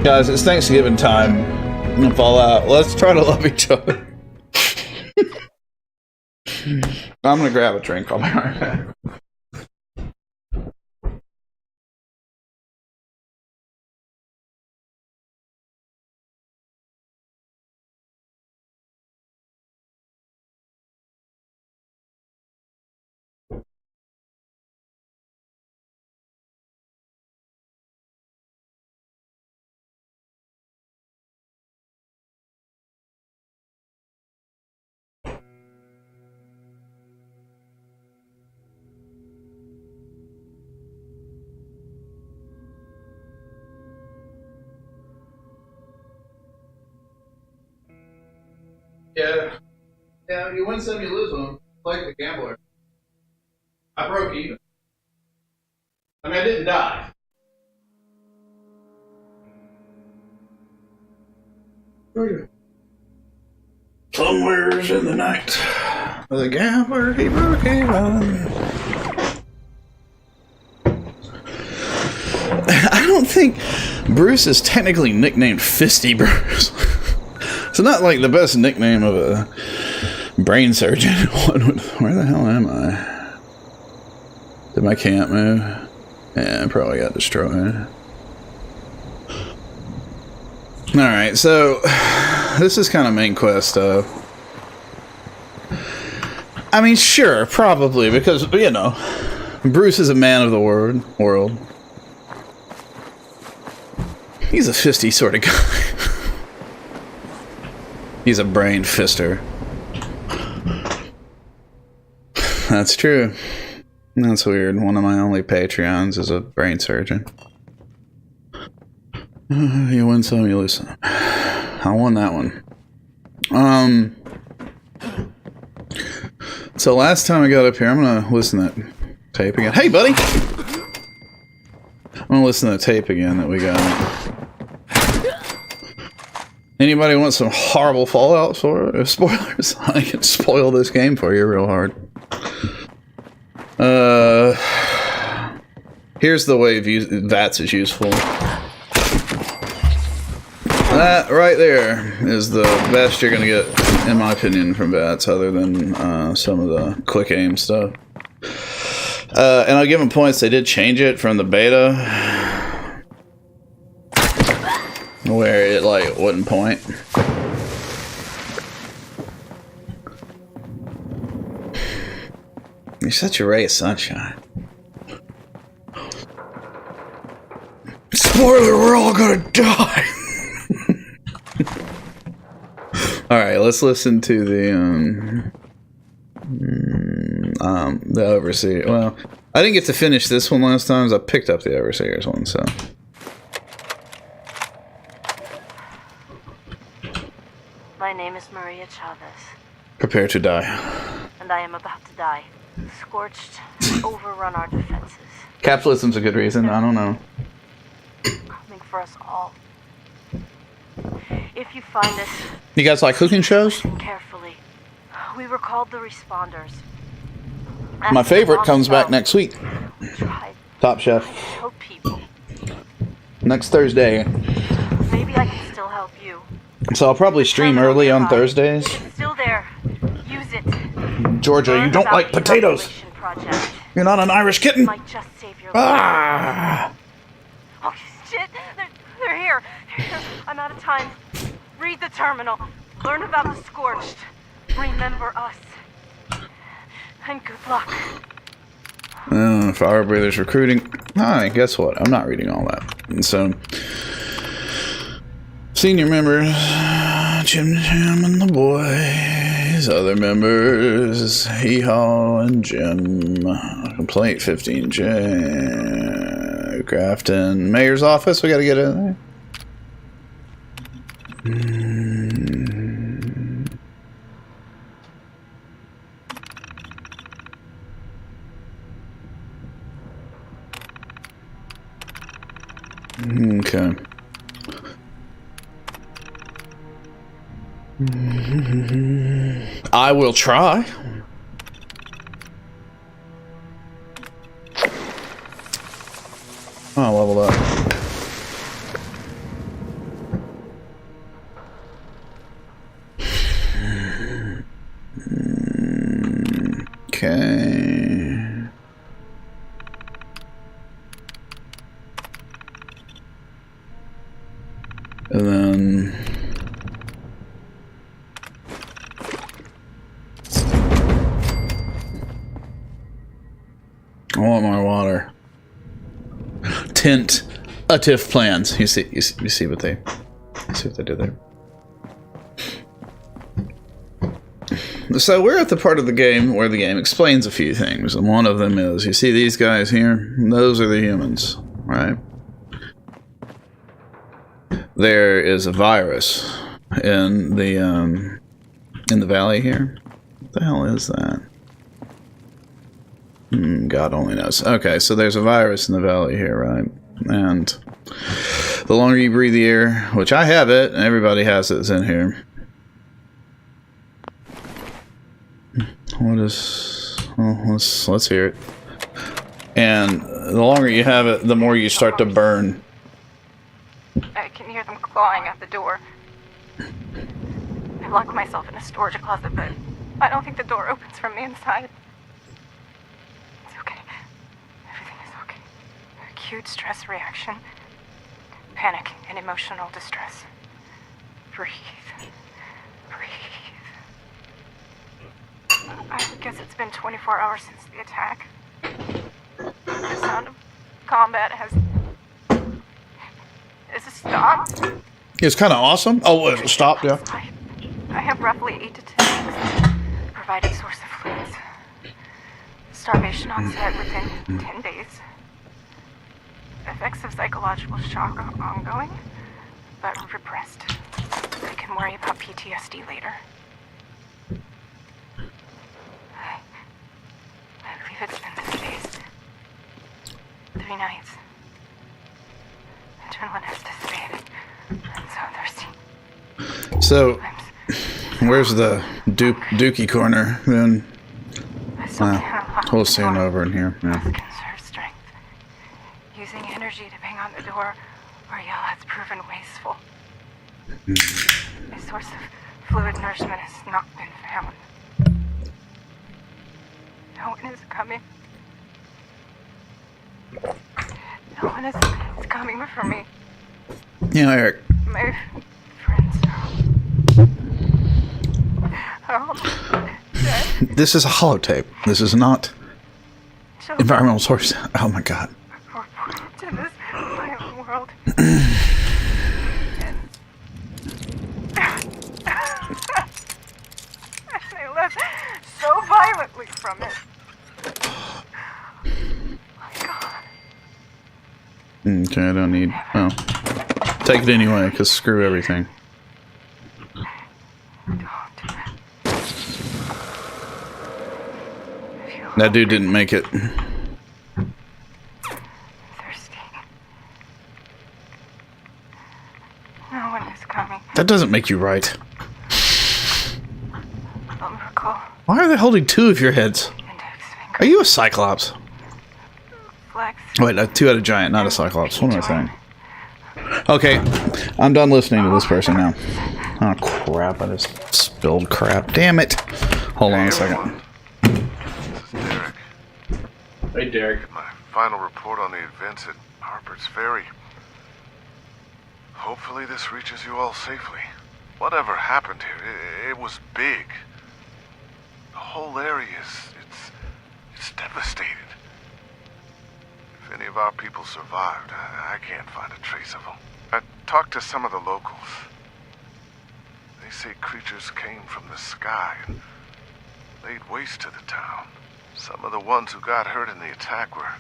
Guys, it's Thanksgiving time in Fallout. Let's try to love each other. I'm gonna grab a drink. I'll be right back. Yeah, you win some, you lose them. Like the gambler. I broke even. I mean, I didn't die. Somewhere's in the night, the gambler, he broke even. I don't think Bruce is technically nicknamed Fisty Bruce. It's not like the best nickname of a brain surgeon. Where the hell am I? Did my camp move? Yeah, I probably got destroyed. Alright, so this is kind of main quest stuff. I mean, sure, probably, because, you know, Bruce is a man of the world. He's a fisty sort of guy. He's a brain fister. That's true. That's weird. One of my only Patreons is a brain surgeon. You win some, you lose some. I won that one. So last time I got up here, I'm gonna listen to that tape again. Hey, buddy! I'm gonna listen to the tape again that we got. Anybody want some horrible Fallout spoilers? I can spoil this game for you real hard. Here's the way VATS is useful. That right there is the best you're gonna get, in my opinion, from VATS, other than some of the quick aim stuff. And I'll give them points. They did change it from the beta, where it like wouldn't point. You're such a ray of sunshine. Spoiler, we're all gonna die. Alright, let's listen to the Overseer. Well, I didn't get to finish this one last time, so I picked up the Overseer's one, so. My name is Maria Chavez. Prepare to die. And I am about to die. Scorched, overrun our defenses. Capitalism's a good reason, I don't know. Coming for us all. If you find us... You guys like cooking shows? Listen carefully. We were called the Responders. My favorite comes back next week. Top Chef. Help people. Next Thursday. Maybe I can still help you. So I'll probably stream early on Thursdays. It's still there. Use it. Georgia, you don't like potatoes. You're not an Irish kitten. Might just save your life. Oh shit! They're here. I'm out of time. Read the terminal. Learn about the Scorched. Remember us. And good luck. Fire Breathers recruiting. Hi, guess what? I'm not reading all that. And so, senior members, Jim and the boys, other members, Hee-Haw and Jim, Complaint 15J, Grafton, Mayor's office, we gotta get in there. Okay. I will try. Oh, leveled up. And then... I want my water. Tentative plans. You see what they did there. So we're at the part of the game where the game explains a few things, and one of them is, you see these guys here? Those are the humans, right? There is a virus in the valley here. What the hell is that? God only knows. Okay, so there's a virus in the valley here, right? And the longer you breathe the air, which I have it, and everybody has it, it's in here. What is... Well, let's hear it. And the longer you have it, the more you start to burn. I can hear them clawing at the door. I've locked myself in a storage closet, but I don't think the door opens from the inside. Acute stress reaction, panic, and emotional distress. Breathe. Breathe. I guess it's been 24 hours since the attack. The sound of combat has... Is it stopped? It's kind of awesome. Oh, it stopped, yeah. I have roughly 8 to 10 weeks provided source of fluids. Starvation onset within 10 days. Effects of psychological shock are ongoing, but repressed. I can worry about PTSD later. I believe it's been 3 days. 3 nights. Adrenaline has dissipated. I'm so thirsty. So, where's the dookie corner then? We'll see him over in here. Yeah. Using energy to bang on the door or yell has proven wasteful. A source of fluid nourishment has not been found. No one is coming. No one is coming for me. Yeah, Eric. My friends are all dead. This is a holotape. This is not environmental source. Oh my god. To this violent world. They left so violently from it. My God. Okay, I don't need... Oh. Take it anyway, because screw everything. That dude didn't make it. That doesn't make you right. Why are they holding 2 of your heads? Are you a Cyclops? Wait, a 2-headed giant, not a Cyclops. What am I saying? Okay, I'm done listening to this person now. Oh crap, I just spilled crap. Damn it. Hold on a second. This is Derek. Hey, Derek. My final report on the events at Harper's Ferry. Hopefully this reaches you all safely. Whatever happened here, it was big. The whole area it's devastated. If any of our people survived, I can't find a trace of them. I talked to some of the locals. They say creatures came from the sky and laid waste to the town. Some of the ones who got hurt in the attack were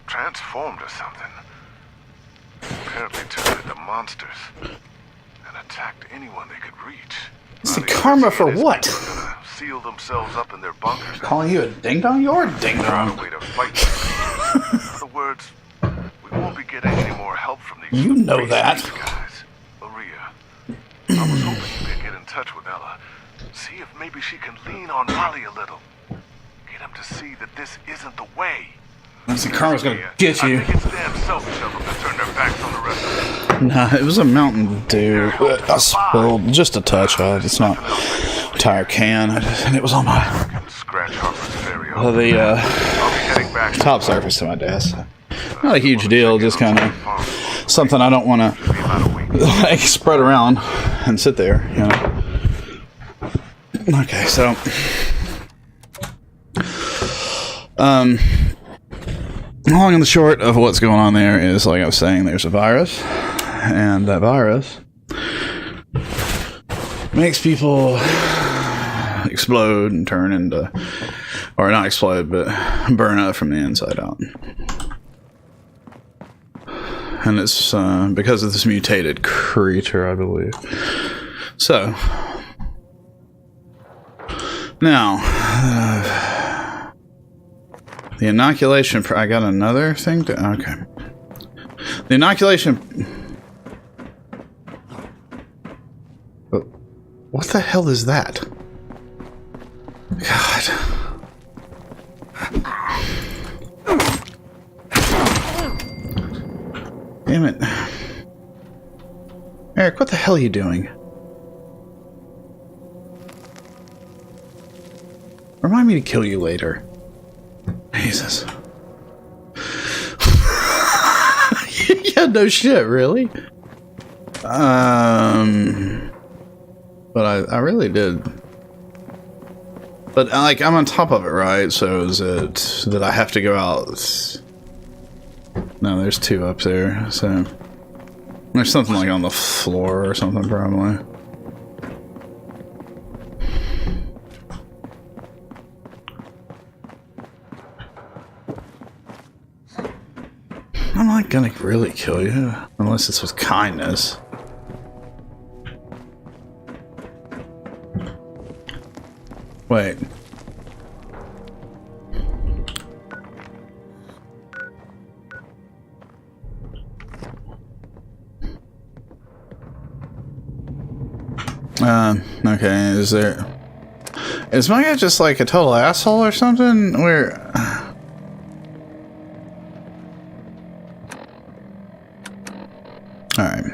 transformed or something. Apparently turned into monsters and attacked anyone they could reach. It's the karma for what? Seal themselves up in their bunkers. Calling you a ding-dong? You're a ding-dong. Way to fight. In other words, we won't be getting any more help from these. You know that. Guys. Maria, I was hoping you could get in touch with Ella. See if maybe she can lean on Molly a little. Get him to see that this isn't the way. That's the karma's gonna get you. I think it's damn selfish of them to turn their backs on the rest of us. Nah, it was a Mountain Dew. I spilled just a touch of it. It's not an entire can. And it was on my top surface to my desk. Not a huge deal, just kind of something I don't want to like spread around and sit there, you know. Okay, so long and the short of what's going on there is, like I was saying, there's a virus, and that virus makes people explode and turn into, or not explode, but burn up from the inside out. And it's because of this mutated creature, I believe. So, now, the inoculation, I got another thing to, okay. The inoculation, what the hell is that? God. Damn it. Eric, what the hell are you doing? Remind me to kill you later. Jesus. Yeah, no shit, really? But I really did. But, like, I'm on top of it, right? So is it that I have to go out? No, there's two up there, so... There's something, like, on the floor or something, probably. I'm not gonna really kill you, unless it's with kindness. Wait. Okay, is my guy just like a total asshole or something? Where... Alright.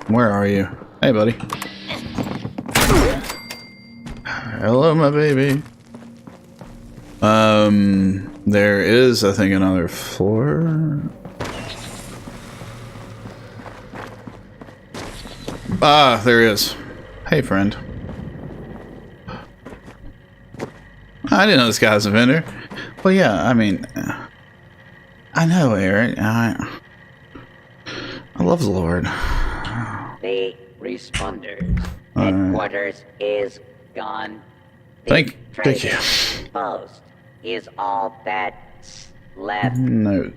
Where are you? Hey, buddy. Hello, my baby. There is, I think, another floor. Ah, there is. Hey, friend. I didn't know this guy was a vendor. Well, yeah, I mean... I know, Eric. I love the Lord. The responders. Headquarters is gone. Thank you. Post is all that's left. No.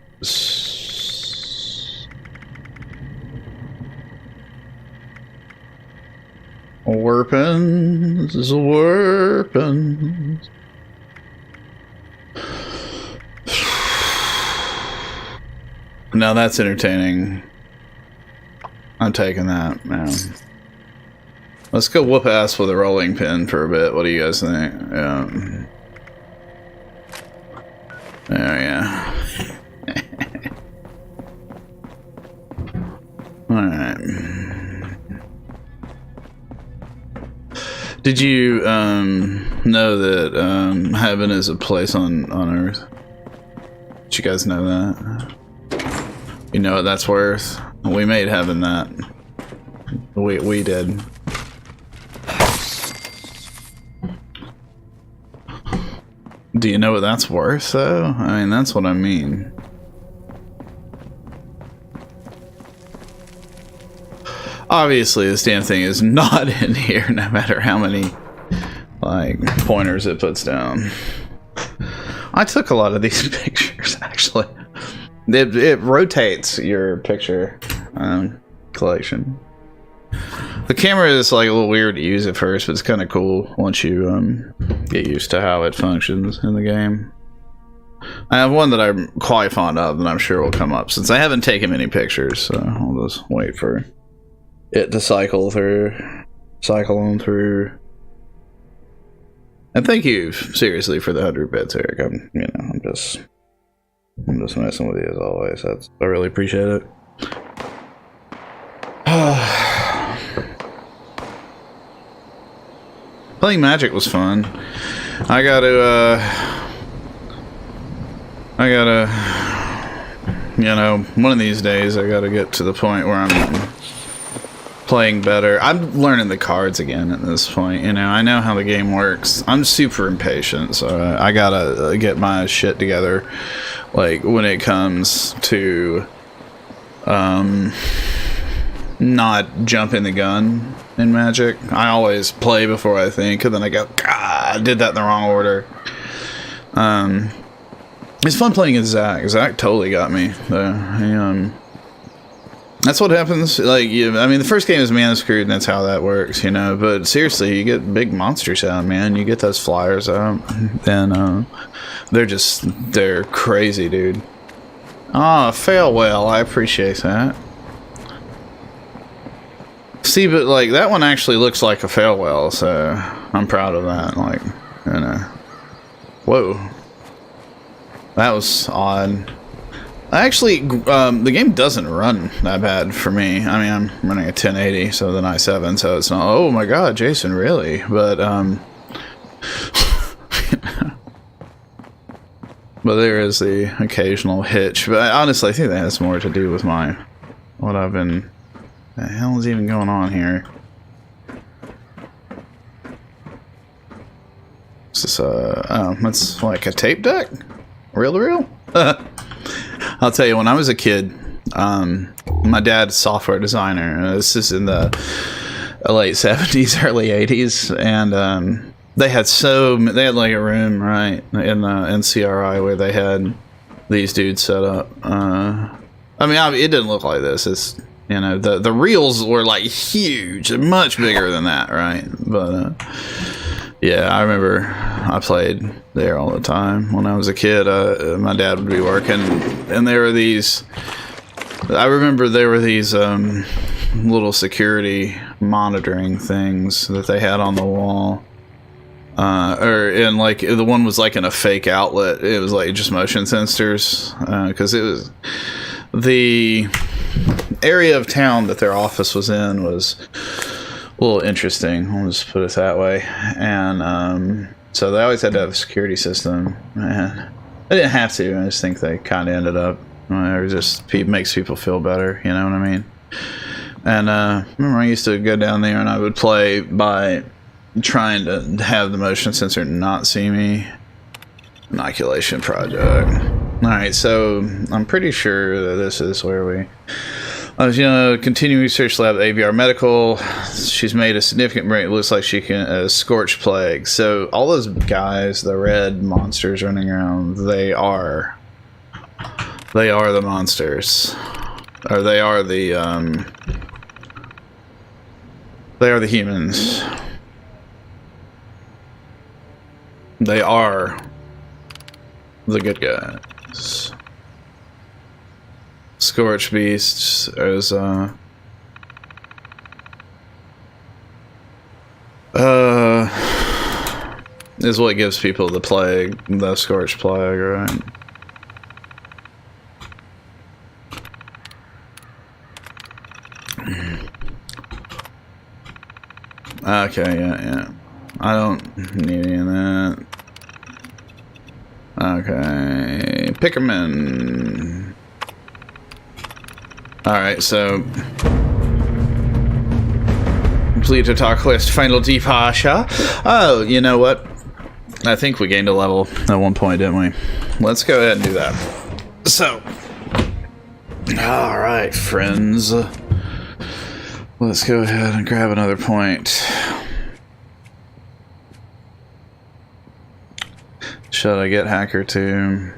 Weapons. Now that's entertaining. I'm taking that, man. Let's go whoop ass with a rolling pin for a bit. What do you guys think? Yeah. Alright. Did you know that heaven is a place on earth? Did you guys know that? You know what that's worth? We made heaven that. We did. Do you know what that's worth, though? I mean, that's what I mean. Obviously, this damn thing is not in here, no matter how many, like, pointers it puts down. I took a lot of these pictures, actually. It rotates your picture collection. The camera is like a little weird to use at first, but it's kind of cool once you get used to how it functions in the game. I have one that I'm quite fond of, and I'm sure will come up since I haven't taken many pictures. So I'll just wait for it to cycle on through. And thank you seriously for the 100 bits, Eric. I'm just messing with you as always. I really appreciate it. Playing Magic was fun. I gotta You know, one of these days I gotta get to the point where I'm playing better. I'm learning the cards again at this point. You know, I know how the game works. I'm super impatient, so I gotta get my shit together. Like, when it comes to not jumping the gun in Magic. I always play before I think, and then I go, God, I did that in the wrong order. It's fun playing as Zach. Zach totally got me. That's what happens. Like, I mean, the first game is Mana Screwed, and that's how that works, you know. But seriously, you get big monsters out, man. You get those flyers out, and they're crazy, dude. Ah, fail well. I appreciate that. See, but like that one actually looks like a fail well, so I'm proud of that. Like, you know, whoa, that was odd. Actually, the game doesn't run that bad for me. I mean, I'm running a 1080, so the i7, so it's not. Oh my God, Jason, really? But but there is the occasional hitch. But honestly, I think that has more to do with what I've been. The hell is even going on here? Is this that's like a tape deck? Reel to reel? I'll tell you, when I was a kid, my dad's a software designer. This is in the late 70s, early 80s, and they had like a room right in CRI where they had these dudes set up. I mean, it didn't look like this. It's, you know, the reels were like huge, much bigger than that, right? But yeah, I remember I played there all the time when I was a kid. My dad would be working, and there were these. I remember there were these little security monitoring things that they had on the wall. And like the one was like in a fake outlet. It was like just motion sensors, because it was the area of town that their office was in was a little interesting. I'll just put it that way. And so they always had to have a security system. And they didn't have to. I just think they kind of ended up. It just makes people feel better. You know what I mean? And remember, I used to go down there and I would play by trying to have the motion sensor not see me. Inoculation project. Alright, so I'm pretty sure that this is where we... continuing research lab at AVR Medical. She's made a significant break. It looks like she can... Scorch Plague. So all those guys, the red monsters running around, they are the monsters. Or they are the humans. They are the good guys. Scorch Beasts is what gives people the plague, the Scorch Plague, right? Okay, yeah. I don't need any of that. Okay, Pickerman. Alright, so complete a talk quest, final departure. Oh, you know what? I think we gained a level at one point, didn't we? Let's go ahead and do that. So, alright, friends. Let's go ahead and grab another point. Should I get Hacker 2?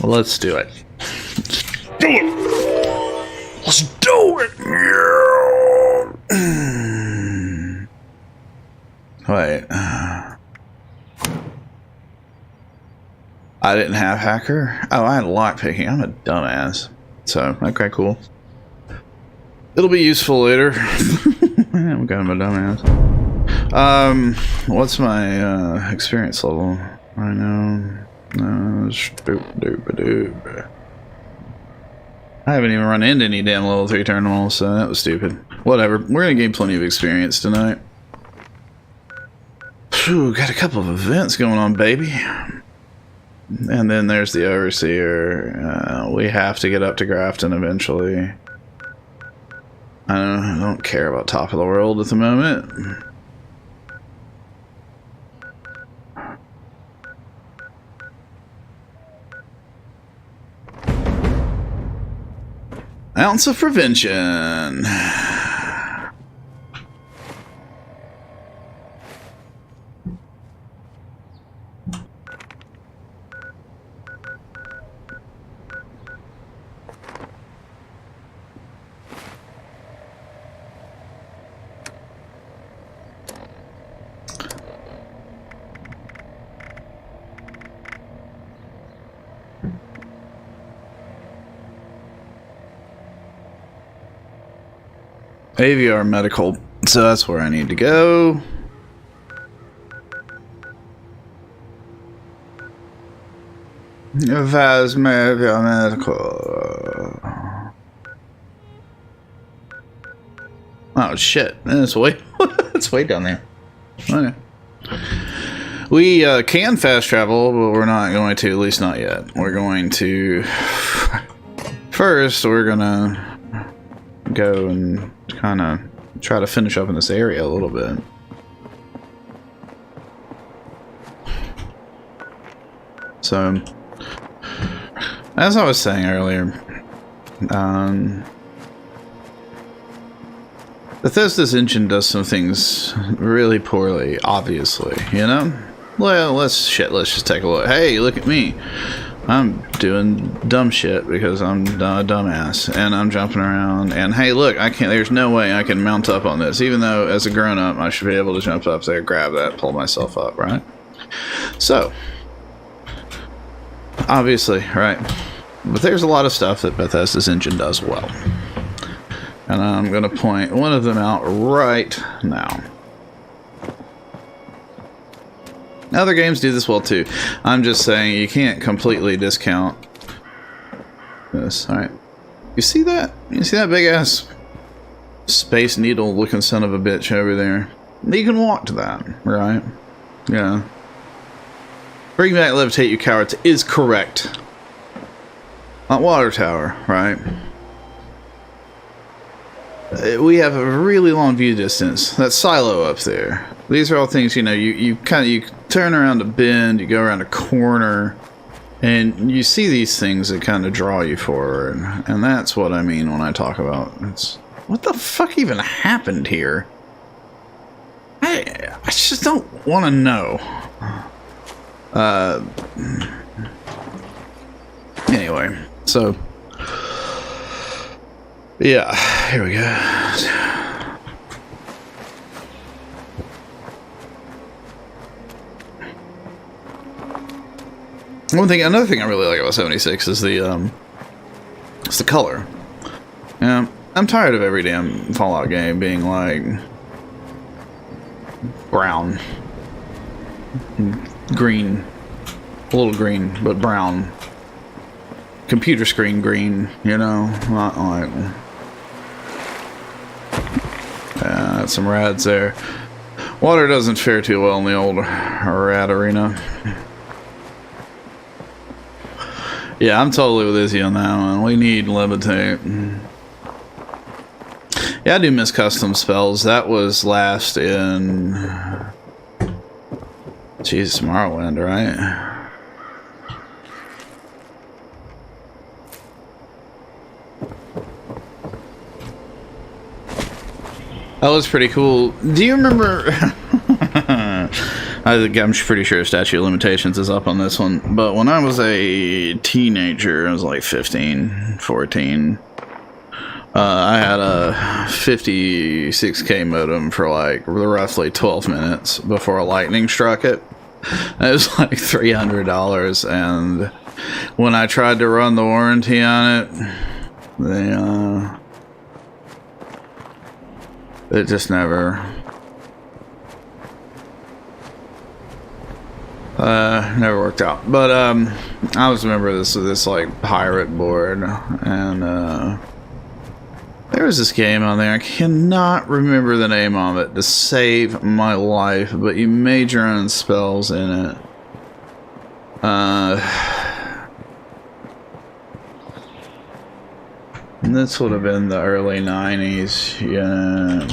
Well, let's do it. Let's do it! Wait. I didn't have Hacker? Oh, I had lockpicking. I'm a dumbass. So, okay, cool. It'll be useful later. I'm kind of a dumbass. What's my experience level? I know. I haven't even run into any damn level 3 terminals, so that was stupid. Whatever. We're gonna gain plenty of experience tonight. Phew, got a couple of events going on, baby. And then there's the Overseer. We have to get up to Grafton eventually. I don't care about top of the world at the moment. Ounce of prevention. AVR medical, so that's where I need to go. Vaz AVR medical. Oh shit! It's way, it's way down there. Okay. We can fast travel, but we're not going to. At least not yet. We're going to. First, we're gonna go and kind of try to finish up in this area a little bit. So, as I was saying earlier, Bethesda's engine does some things really poorly, obviously, you know? Well, let's just take a look. Hey, look at me. I'm doing dumb shit because I'm a dumbass and I'm jumping around, and hey look, there's no way I can mount up on this, even though as a grown-up I should be able to jump up there, grab that, pull myself up, right? So obviously, right, but there's a lot of stuff that Bethesda's engine does well, and I'm gonna point one of them out right now. Other games do this well too. I'm just saying you can't completely discount this. Alright. You see that? You see that big ass Space Needle looking son of a bitch over there? You can walk to that, right? Yeah. Bring back levitate, you cowards, is correct. On Water Tower, right? We have a really long view distance. That silo up there. These are all things, you know, you turn around a bend, you go around a corner, and you see these things that kind of draw you forward. And that's what I mean when I talk about what the fuck even happened here? I just don't want to know. Anyway, so yeah, here we go. Another thing I really like about 76 is the color. I'm tired of every damn Fallout game being like brown, green, a little green, but brown. Computer screen green, you know, not like. Yeah, some rads there. Water doesn't fare too well in the old rad arena. Yeah, I'm totally with Izzy on that one. We need levitate. Yeah, I do miss custom spells. That was last in Jesus, Morrowind, right? That was pretty cool. Do you remember? I'm pretty sure Statute of Limitations is up on this one. But when I was a teenager, I was like 15, 14. I had a 56K modem for like roughly 12 minutes before lightning struck it. It was like $300, and when I tried to run the warranty on it, it just never worked out. But I was remember this like pirate board, and there was this game on there. I cannot remember the name of it to save my life, but you made your own spells in it. And this would have been the early 90s. Yeah.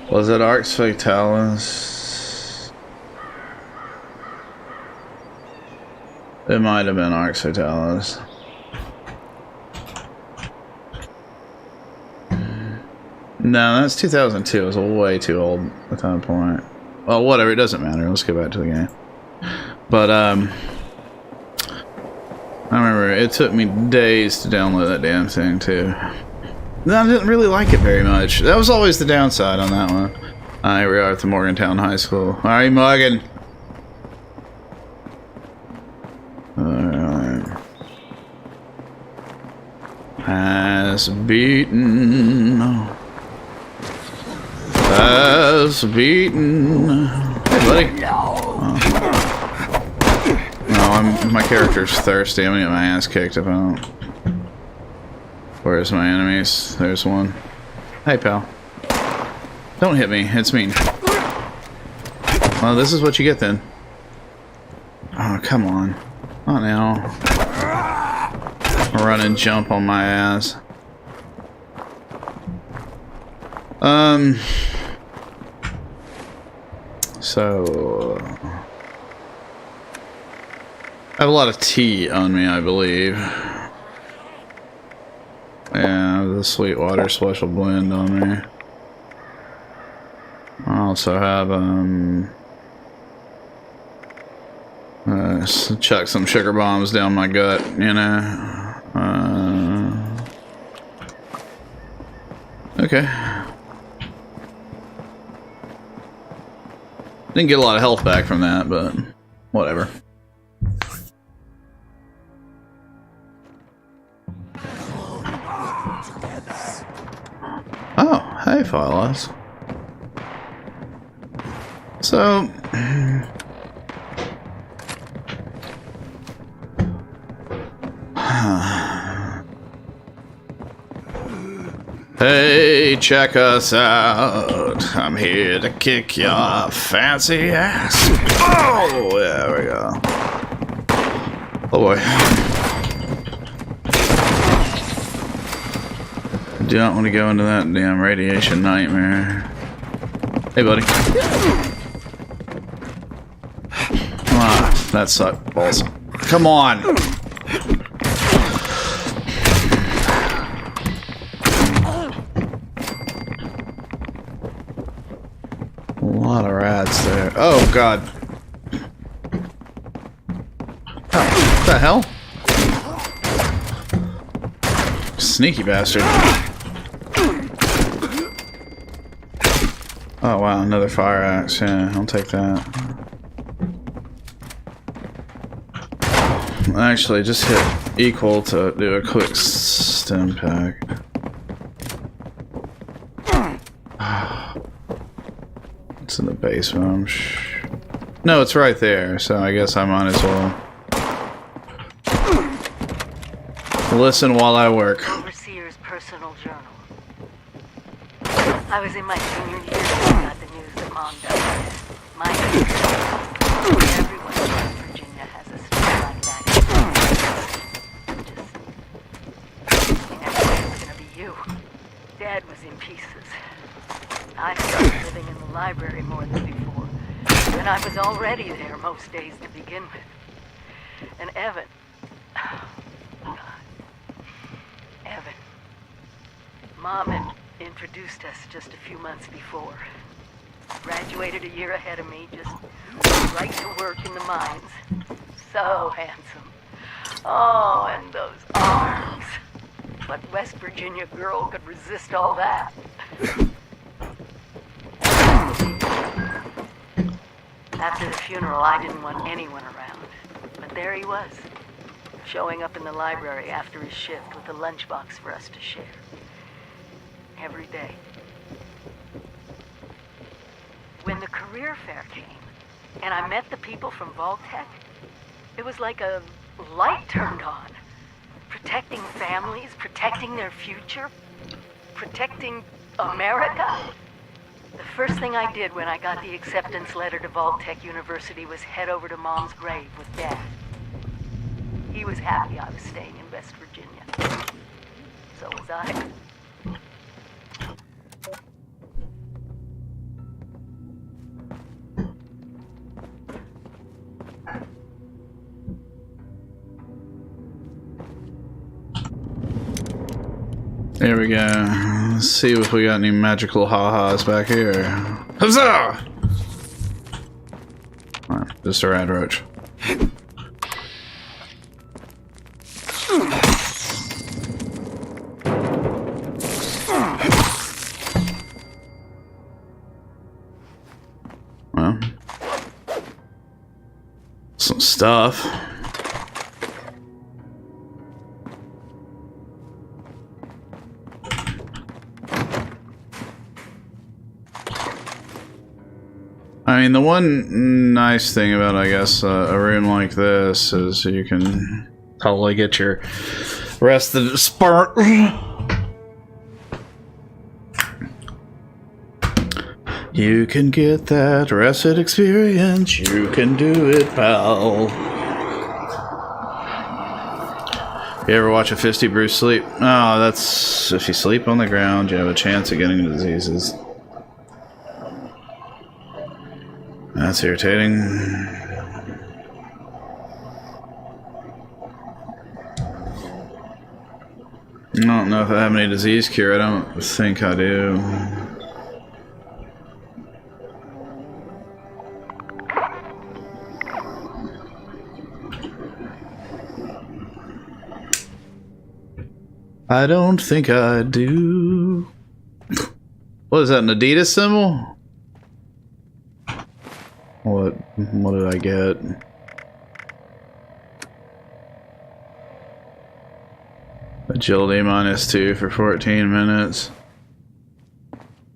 Was it Arx Fatalis? It might have been Arx Fatalis. No, that's 2002. It was way too old at that point. Well, whatever. It doesn't matter. Let's get back to the game. But, I remember it took me days to download that damn thing, too. I didn't really like it very much. That was always the downside on that one. Here we are at the Morgantown High School. Alright, Morgan. Alright. Ass beaten. Ass beaten. Hey, buddy. Oh. No, my character's thirsty. I'm gonna get my ass kicked if I don't. Where's my enemies? There's one. Hey, pal. Don't hit me. It's mean. Well, this is what you get then. Oh, come on. Not now. Run and jump on my ass. So... I have a lot of tea on me, I believe. Yeah, the Sweetwater Special Blend on me. I also have, chuck some sugar bombs down my gut, you know. Okay. Didn't get a lot of health back from that, but whatever. Oh, hey, fellas. So... Hey, check us out. I'm here to kick your fancy ass. Oh, there we go. Oh boy. Do not want to go into that damn radiation nightmare. Hey, buddy. Ah, that sucked balls. Come on. A lot of rats there. Oh, God. Oh, what the hell? Sneaky bastard. Oh, wow, another fire axe. Yeah, I'll take that. Actually, just hit equal to do a quick stim pack. It's in the basement. No, it's right there, so I guess I might as well listen while I work. Overseer's personal journal. I was in my junior year when I got the news that Mom died. My everyone in West Virginia has a story like that. Just, you never knew it was gonna be you. Dad was in pieces. I started living in the library more than before, and I was already there most days to begin with. And Evan, oh God, Evan, Mom had introduced us just a few months before. Graduated a year ahead of me, just right to work in the mines. So handsome. Oh, and those arms. What West Virginia girl could resist all that? After the funeral, I didn't want anyone around. But there he was, showing up in the library after his shift with a lunchbox for us to share. Every day. When the career fair came, and I met the people from Vault-Tec, It was like a light turned on. Protecting families, protecting their future, protecting America. The first thing I did when I got the acceptance letter to Vault-Tec University was head over to Mom's grave with Dad. He was happy I was staying in West Virginia. So was I. There we go. Let's see if we got any magical ha-has back here. Huzzah! Oh, just a rad roach. Well, some stuff. I mean, the one nice thing about, I guess, a room like this is you can totally get your rest of the spark. You can get that rested experience. You can do it, pal. You ever watch a fisty Bruce sleep? Oh, that's if you sleep on the ground, you have a chance of getting diseases. That's irritating. I don't know if I have any disease cure. I don't think I do. I don't think I do. What is that, an Adidas symbol? What did I get? Agility -2 for 14 minutes.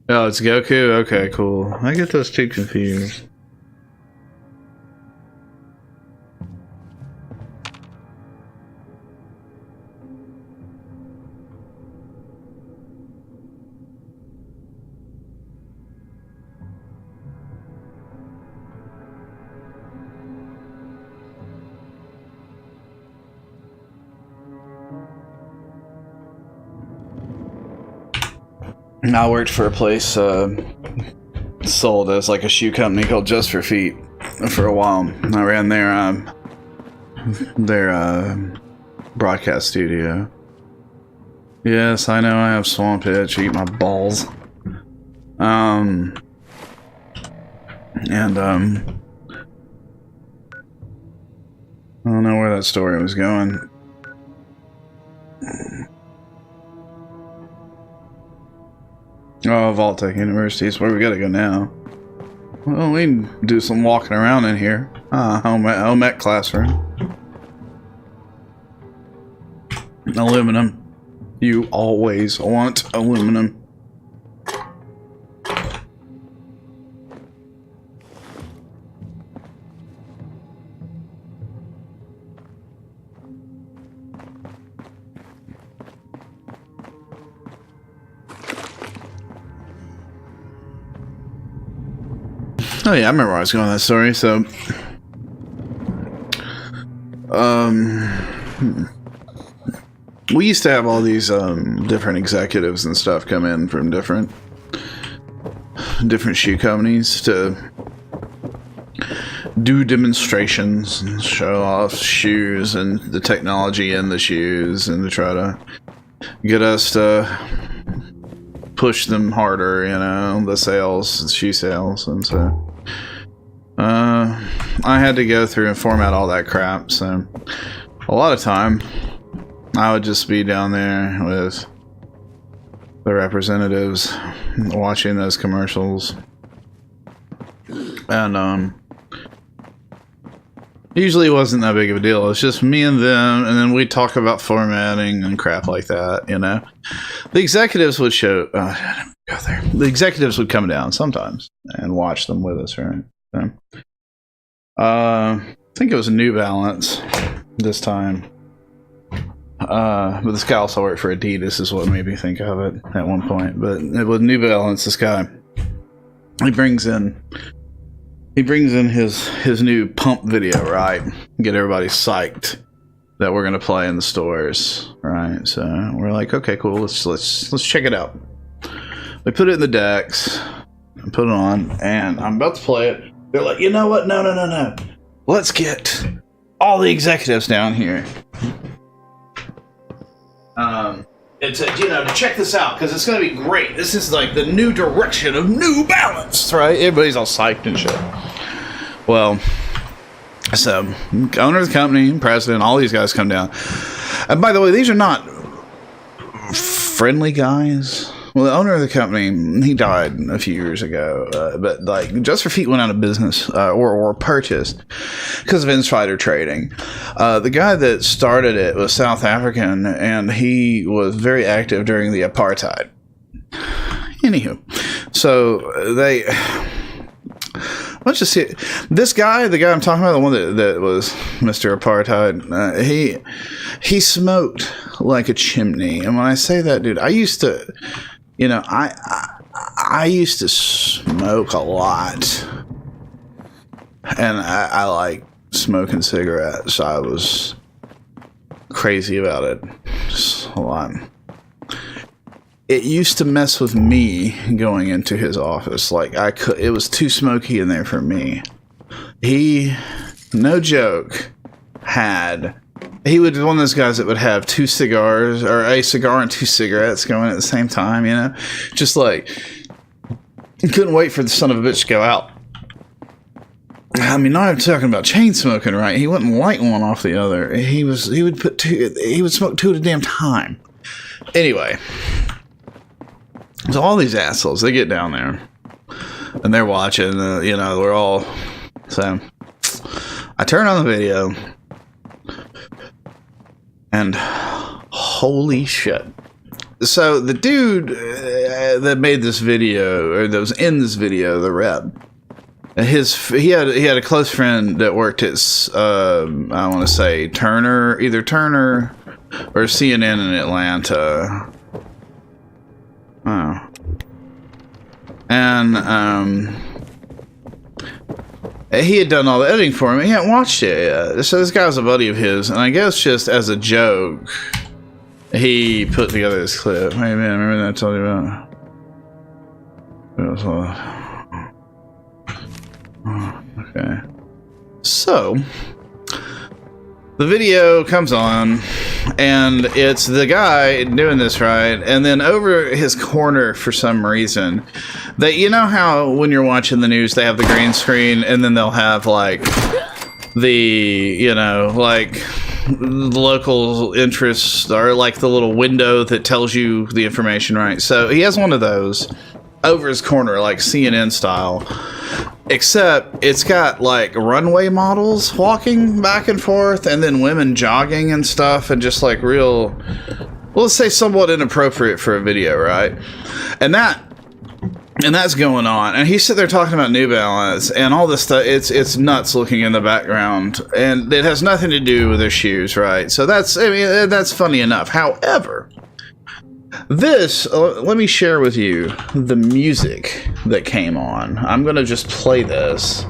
Oh, it's Goku? Okay, cool. I get those two confused. I worked for a place sold as like a shoe company called Just for Feet for a while. I ran their broadcast studio. Yes, I know I have swamp itch. Eat my balls. I don't know where that story was going. Oh, Vault-Tec University is where we gotta go now. Well, we can do some walking around in here. Home ec classroom. Aluminum. You always want aluminum. Oh yeah, I remember where I was going with that story, so... we used to have all these, different executives and stuff come in from different shoe companies to do demonstrations and show off shoes and the technology in the shoes and to try to get us to push them harder, you know, the sales, shoe sales, and so... I had to go through and format all that crap, so a lot of time I would just be down there with the representatives watching those commercials, and usually it wasn't that big of a deal. It's just me and them, and then we'd talk about formatting and crap like that, you know. The executives would show go there. The executives would come down sometimes and watch them with us, right? So, think it was New Balance this time. But this guy also worked for Adidas, is what made me think of it at one point. But it was New Balance. This guy, he brings in his new pump video, right? Get everybody psyched that we're gonna play in the stores, right? So we're like, okay, cool. Let's check it out. We put it in the decks, put it on, and I'm about to play it. They're like, you know what? No. Let's get all the executives down here. It's to check this out because it's gonna be great. This is like the new direction of New Balance, right? Everybody's all psyched and shit. Well, so owner of the company, president, all these guys come down. And by the way, these are not friendly guys. Well, the owner of the company, he died a few years ago, but like Just for Feet went out of business or purchased because of insider trading. The guy that started it was South African, and he was very active during the apartheid. Anywho, so they. Let's just see. This guy, the guy I'm talking about, the one that was Mr. Apartheid, he smoked like a chimney. And when I say that, dude, I used to. I used to smoke a lot, and I like smoking cigarettes. I was crazy about it, just a lot. It used to mess with me going into his office. Like it was too smoky in there for me. He, no joke, he would be one of those guys that would have 2 cigars, or a cigar and 2 cigarettes going at the same time, just like, he couldn't wait for the son of a bitch to go out. I mean, not even talking about chain smoking, right? He wouldn't light one off the other. He would smoke 2 at a damn time. Anyway, so all these assholes, they get down there and they're watching, we're all, so I turn on the video. And holy shit. So the dude that made this video, or that was in this video, the rep, he had a close friend that worked at I want to say either Turner or CNN in Atlanta. Oh. And he had done all the editing for him. He hadn't watched it yet. So this guy was a buddy of his, and I guess just as a joke, he put together this clip. Hey man, remember that I told you about? Okay. So the video comes on, and it's the guy doing this, right? And then over his corner, for some reason, you know how when you're watching the news, they have the green screen, and then they'll have like the local interests, or like the little window that tells you the information, right? So he has one of those over his corner, like CNN style. Except it's got like runway models walking back and forth, and then women jogging and stuff, and just like real, well, let's say somewhat inappropriate for a video, right? And that's going on, and he's sitting there talking about New Balance and all this stuff. It's nuts looking in the background, and it has nothing to do with their shoes, right? So that's funny enough. However, let me share with you the music that came on. I'm gonna just play this.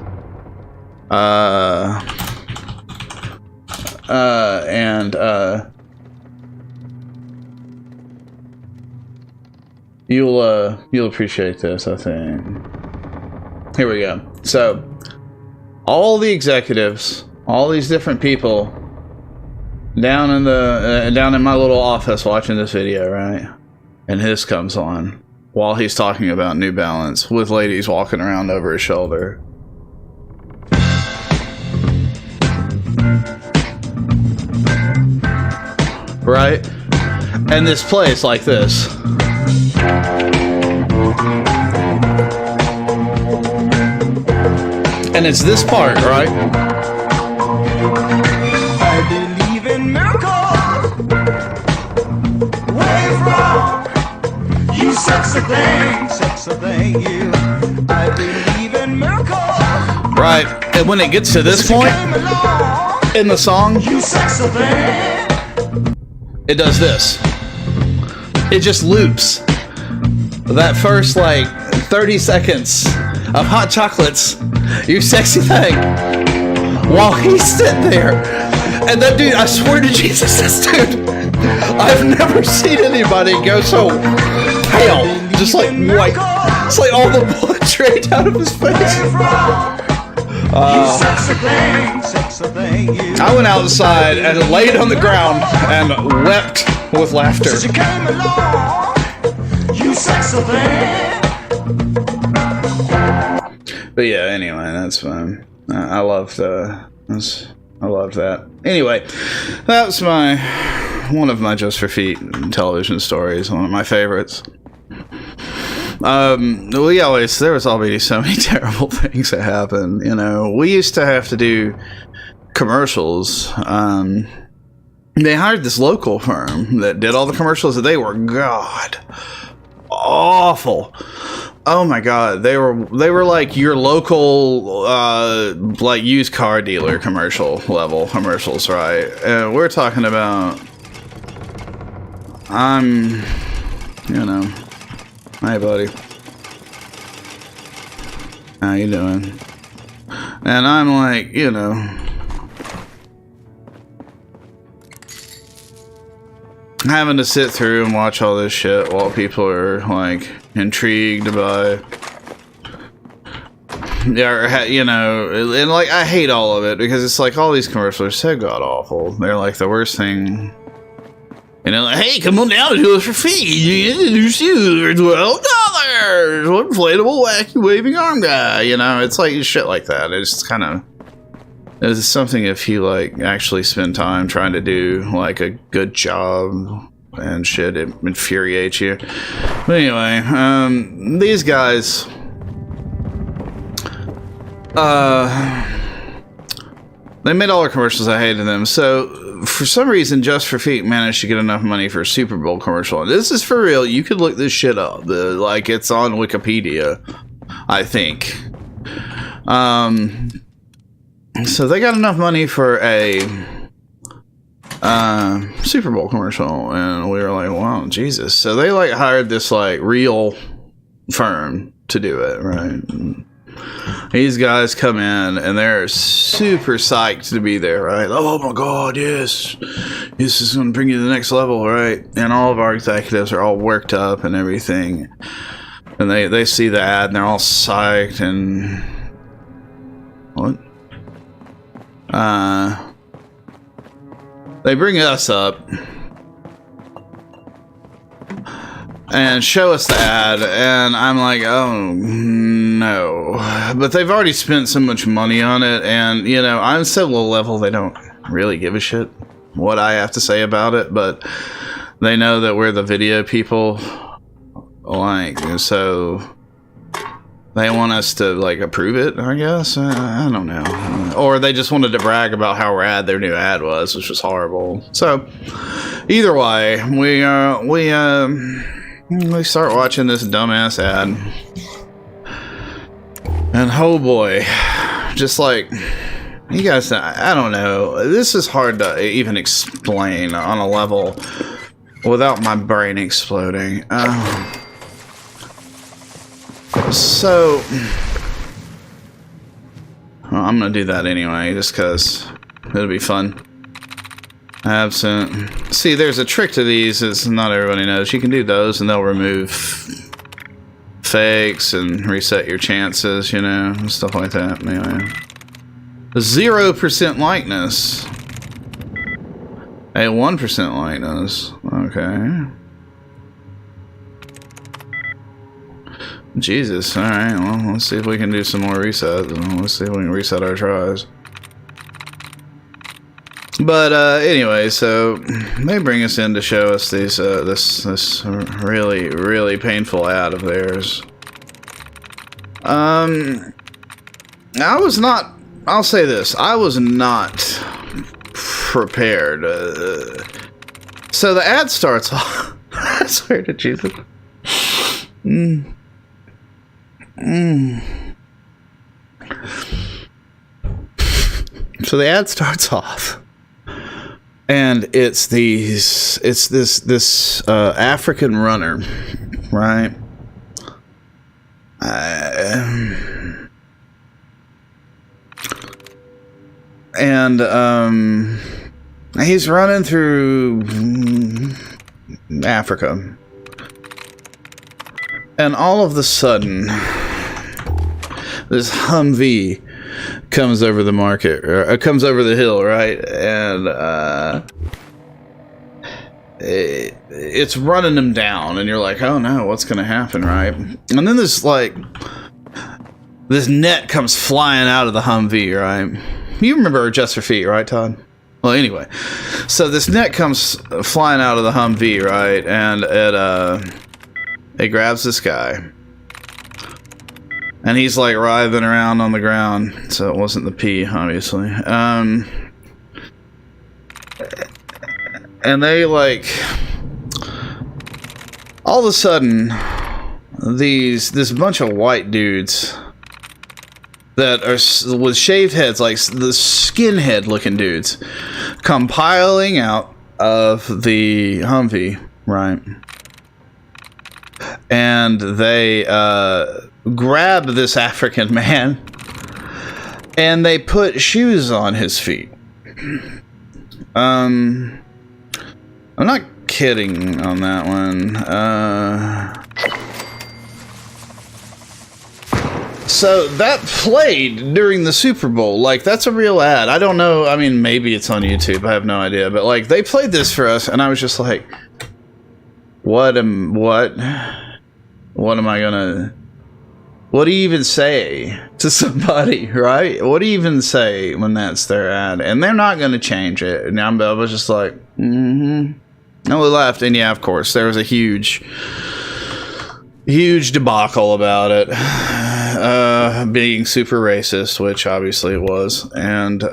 You'll appreciate this, I think. Here we go. So, all the executives, all these different people, down in my little office watching this video, right? And this comes on while he's talking about New Balance with ladies walking around over his shoulder. Right? And this plays like this. And it's this part, right? I believe in miracles. Where from? You sexy thing, you. I believe in miracles. right? And when it gets to this point in the song, it does this. It just loops. That first, like, 30 seconds of Hot Chocolates, you sexy thing, while he's sitting there. And that dude, I swear to Jesus, this dude, I've never seen anybody go so pale. Just like white. It's like all the blood drained out of his face. I went outside and laid on the ground and wept with laughter. But yeah, anyway, that's fun. I loved that. Anyway, that was one of my Just for Feet television stories, one of my favorites. There was already so many terrible things that happened. You know, we used to have to do commercials. They hired this local firm that did all the commercials, and they were awful. Oh my god, they were like your local like used car dealer commercial level commercials, right? And we're talking about hey buddy, how you doing? And I'm like, having to sit through and watch all this shit while people are like intrigued by, and like I hate all of it because it's like all these commercials are so god awful. They're like the worst thing. And they're like, hey, come on down to us for fee. You introduce you for $12. What inflatable, wacky, waving arm guy. It's like shit like that. It's kind of, it's something if you like actually spend time trying to do like a good job and shit, it infuriates you. But anyway, these guys, they made all their commercials. I hated them. So for some reason, Just for Feet managed to get enough money for a Super Bowl commercial. And this is for real. You could look this shit up. Like it's on Wikipedia, I think. So they got enough money for a Super Bowl commercial, and we were like, wow, Jesus. So they like hired this like real firm to do it, right? And these guys come in and they're super psyched to be there, right? Oh my god, yes, this is going to bring you to the next level, right? And all of our executives are all worked up and everything, and they see the ad and they're all psyched. And what? They bring us up and show us the ad, and I'm like, oh no. But they've already spent so much money on it, and I'm so low level they don't really give a shit what I have to say about it, but they know that we're the video people, like, so they want us to like approve it, I guess. I don't know. Or they just wanted to brag about how rad their new ad was, which was horrible. So either way, we start watching this dumbass ad, and oh boy, just like, you guys, I don't know, this is hard to even explain on a level without my brain exploding. So I'm gonna do that anyway, just because it'll be fun. Absent. See, there's a trick to these is not everybody knows. You can do those and they'll remove fakes and reset your chances, and stuff like that. Anyway, 0% likeness. A 1% likeness. Okay. Jesus. Alright, well, let's see if we can do some more resets. Let's see if we can reset our tries. But anyway, so they bring us in to show us these this really, really painful ad of theirs. I'll say this, I was not prepared. So the ad starts off, I swear to Jesus. So the ad starts off, and it's this African runner, right? And he's running through Africa, and all of a sudden, this Humvee comes over the market, or comes over the hill, right? And it's running him down, and you're like, oh no, what's gonna happen, right? And then this net comes flying out of the Humvee, right? You remember Just for Feet, right, Todd? Well, anyway, so this net comes flying out of the Humvee, right? And it grabs this guy. And he's like writhing around on the ground. So it wasn't the pee, obviously. And they like, all of a sudden, this bunch of white dudes that are with shaved heads, like the skinhead looking dudes, come piling out of the Humvee, right? And they grab this African man and they put shoes on his feet. I'm not kidding on that one. So that played during the Super Bowl. Like, that's a real ad. I don't know. I mean, maybe it's on YouTube. I have no idea. But, like, they played this for us, and I was just like, what am I gonna... What do you even say to somebody, right? What do you even say when that's their ad? And they're not gonna change it. And I was just like, And we left, and yeah, of course, there was a huge debacle about it. Being super racist, which obviously it was, and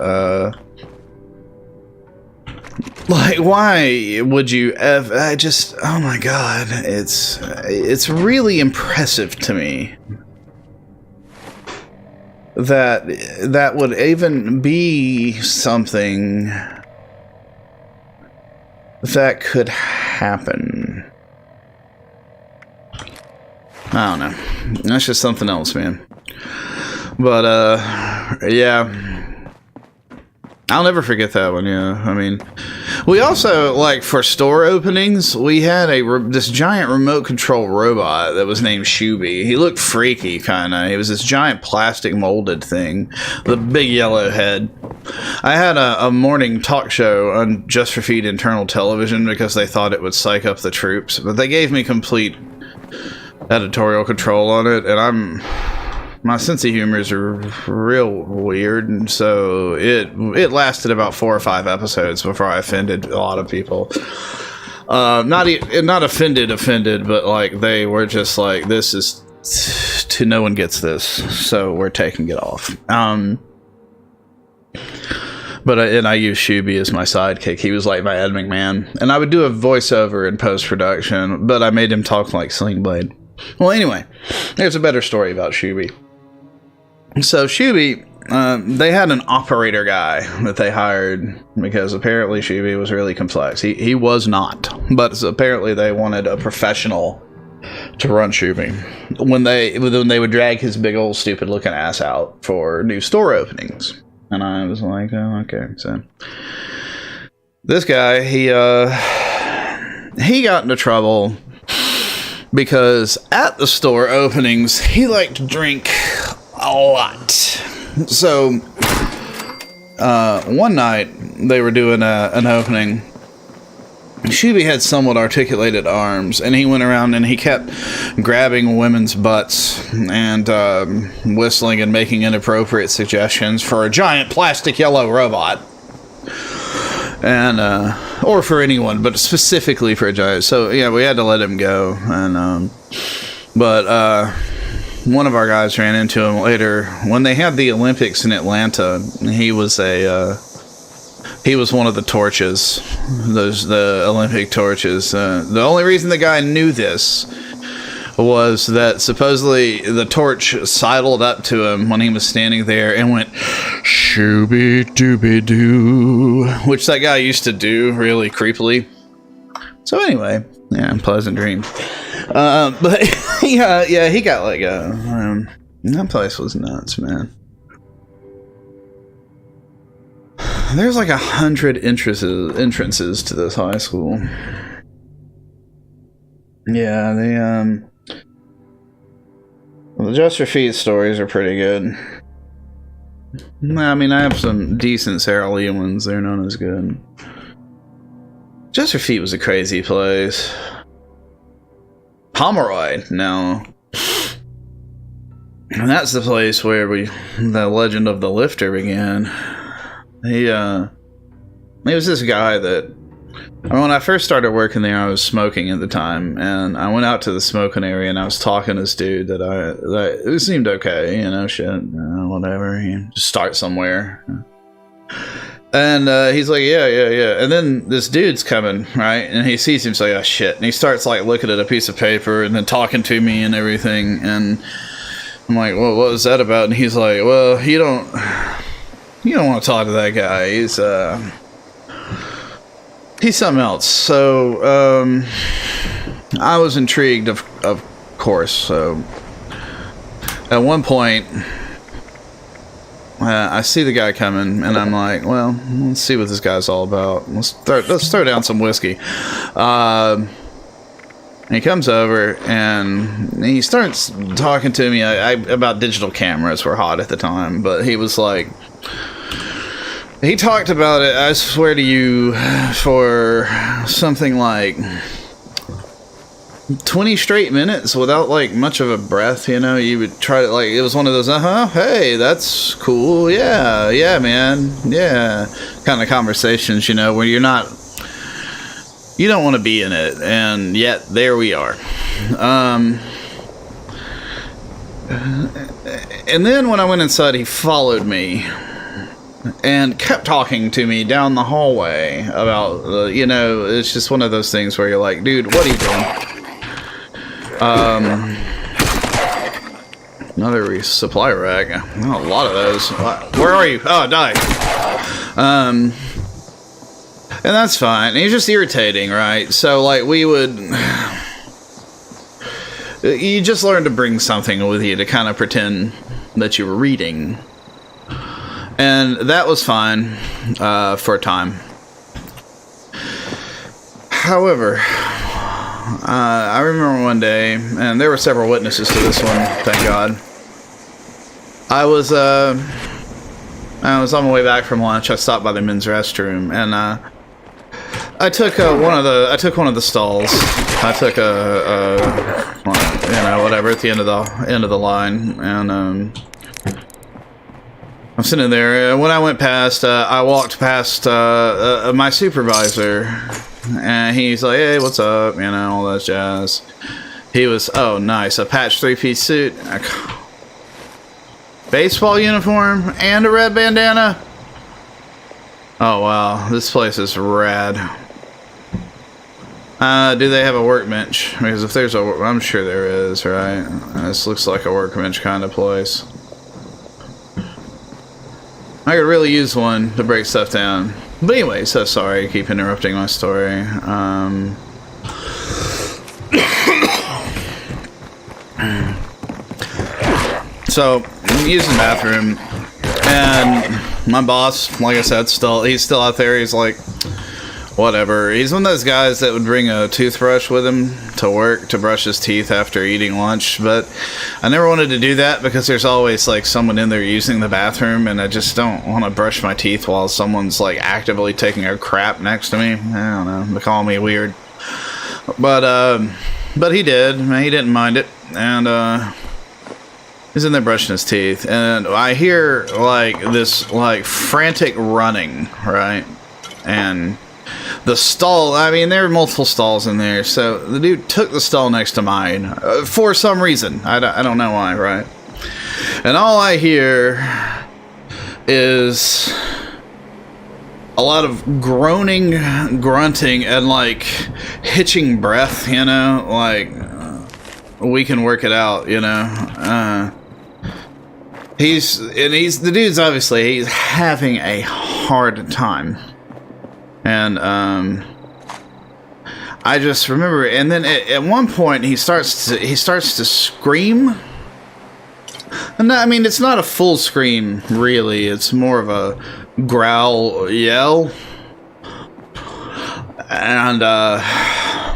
like, why would you I just, oh my god, it's really impressive to me that would even be something that could happen. I don't know. That's just something else, man. But, yeah. I'll never forget that one, yeah. I mean, we also, like, for store openings, we had this giant remote control robot that was named Shuby. He looked freaky, kind of. He was this giant plastic molded thing with a big yellow head. I had a morning talk show on Just for Feed internal television because they thought it would psych up the troops, but they gave me complete editorial control on it, and my sense of humor is real weird, and so it lasted about 4 or 5 episodes before I offended a lot of people. Not offended, but like they were just like, this is no one gets this, so we're taking it off. But I used Shuby as my sidekick. He was like my Ed McMahon, and I would do a voiceover in post production, but I made him talk like Sling Blade. Well, anyway, there's a better story about Shuby. So Shuby, they had an operator guy that they hired because apparently Shuby was really complex. He was not, but apparently they wanted a professional to run Shuby when they would drag his big old stupid looking ass out for new store openings. And I was like, oh, okay. So this guy, he got into trouble because at the store openings, he liked to drink a lot. So, one night, they were doing an opening. Shuby had somewhat articulated arms, and he went around and he kept grabbing women's butts and whistling and making inappropriate suggestions for a giant plastic yellow robot. And or for anyone, but specifically for a giant. So yeah, we had to let him go. And but one of our guys ran into him later when they had the Olympics in Atlanta. He was one of the torches, the Olympic torches. The only reason the guy knew this was that supposedly the torch sidled up to him when he was standing there and went, "Shh." Shooby dooby doo, which that guy used to do really creepily. So anyway, yeah, pleasant dreams. But yeah, he got like that place was nuts, man. There's like 100 entrances to this high school. Yeah, the Just Your Feet stories are pretty good. I mean, I have some decent Sarah Lee ones. They're not as good. Just Your Feet was a crazy place. Pomeroy, no. And that's the place where the legend of the lifter began. He was this guy that, when I first started working there, I was smoking at the time, and I went out to the smoking area and I was talking to this dude that it seemed okay, you know, shit, whatever. You just start somewhere. And he's like, yeah. And then this dude's coming, right? And he sees him say, oh shit. And he starts like looking at a piece of paper and then talking to me and everything. And I'm like, well, what was that about? And he's like, well, you don't want to talk to that guy. He's something else. So I was intrigued, of course. So at one point, I see the guy coming, and I'm like, well, let's see what this guy's all about. Let's throw down some whiskey. And he comes over, and he starts talking to me about digital cameras were hot at the time, but he was like, he talked about it, I swear to you, for something like 20 straight minutes without like much of a breath, you know. You would try to, like, it was one of those hey, that's cool, yeah man, yeah, kind of conversations, you know, where you don't want to be in it, and yet there we are. And then when I went inside, he followed me and kept talking to me down the hallway about, you know, it's just one of those things where you're like, dude, what are you doing? Another resupply rack. Oh, a lot of those. Where are you? Oh, I died. And that's fine. He's just irritating, right? So, like, you just learn to bring something with you to kind of pretend that you were reading. And that was fine for a time. However, I remember one day, and there were several witnesses to this one, thank God. I was on my way back from lunch. I stopped by the men's restroom, and I took one of the stalls. I took whatever at the end of the line, and I'm sitting there. When I went past, I walked past my supervisor, and he's like, "Hey, what's up?" You know, all that jazz. He was, oh, nice, a patch 3-piece suit, baseball uniform, and a red bandana. Oh wow, this place is rad. Do they have a workbench? Because if there's I'm sure there is, right? This looks like a workbench kind of place. I could really use one to break stuff down. But anyway, so sorry, I keep interrupting my story. So, I'm using the bathroom, and my boss, like I said, he's still out there. He's like, whatever. He's one of those guys that would bring a toothbrush with him to work to brush his teeth after eating lunch, but I never wanted to do that because there's always like someone in there using the bathroom, and I just don't want to brush my teeth while someone's like actively taking a crap next to me. I don't know, they call me weird, but he did. Man, he didn't mind it, and he's in there brushing his teeth, and I hear like this like frantic running, right? And the stall, I mean, there are multiple stalls in there, so the dude took the stall next to mine for some reason. I don't know why, right? And all I hear is a lot of groaning, grunting, and like hitching breath, you know, like we can work it out, you know. he's the dude's obviously he's having a hard time, and I just remember, and then at one point he starts to scream. And I mean, it's not a full scream, really. It's more of a growl, yell. And I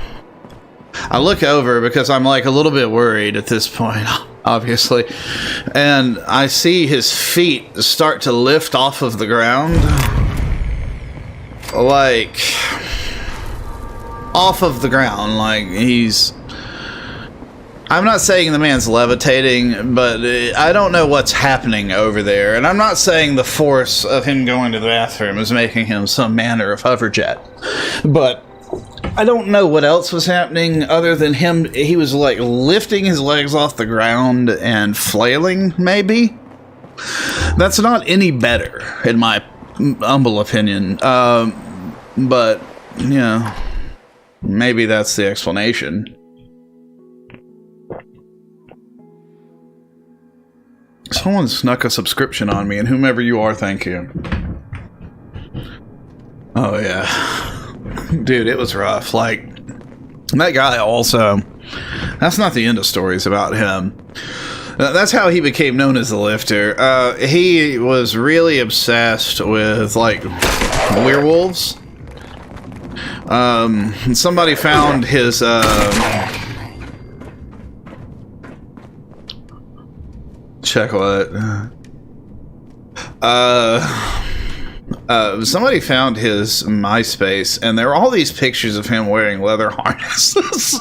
look over because I'm like a little bit worried at this point, obviously. And I see his feet start to lift off of the ground. Like, off of the ground, like he's... I'm not saying the man's levitating, but I don't know what's happening over there. And I'm not saying the force of him going to the bathroom is making him some manner of hoverjet. But I don't know what else was happening other than him. He was like lifting his legs off the ground and flailing, maybe. That's not any better, in my humble opinion. But, you know, maybe that's the explanation. Someone snuck a subscription on me, and whomever you are, thank you. Oh, yeah. Dude, it was rough. Like, that guy also... That's not the end of stories about him. That's how he became known as the Lifter. He was really obsessed with, like, werewolves. Somebody found his, check what? Somebody found his MySpace, and there were all these pictures of him wearing leather harnesses.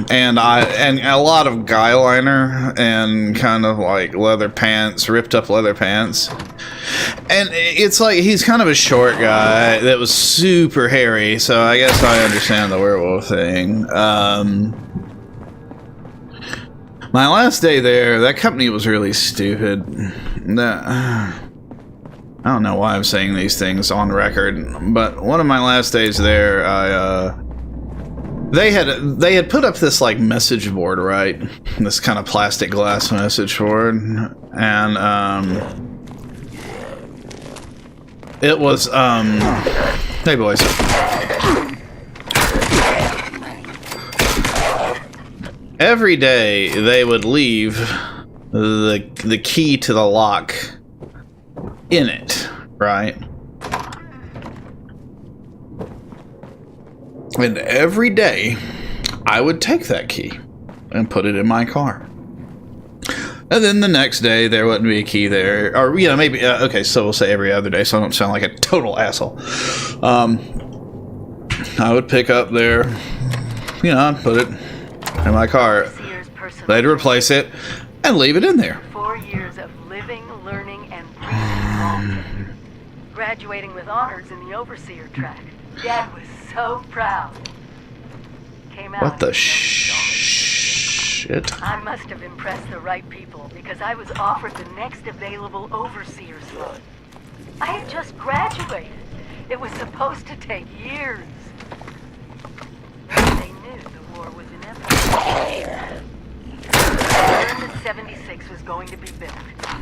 And a lot of guy liner and kind of like leather pants, ripped up leather pants. And it's like he's kind of a short guy that was super hairy, so I guess I understand the werewolf thing. My last day there, that company was really stupid. I don't know why I'm saying these things on record, but one of my last days there, they had put up this like message board, right? This kind of plastic glass message board, and it was hey boys. Every day they would leave the key to the lock in it, right? And every day I would take that key and put it in my car. And then the next day there wouldn't be a key there, or you know, maybe okay, so we'll say every other day so I don't sound like a total asshole. I would pick up there, you know, I'd put it in my car. They'd replace it and leave it in there. 4 years of living, learning, and breathing. Graduating with honors in the overseer track. Dad was so proud. Came out. What the shit? I must have impressed the right people because I was offered the next available overseer slot. I had just graduated. It was supposed to take years. They knew the war was inevitable. I learned that 76 was going to be built.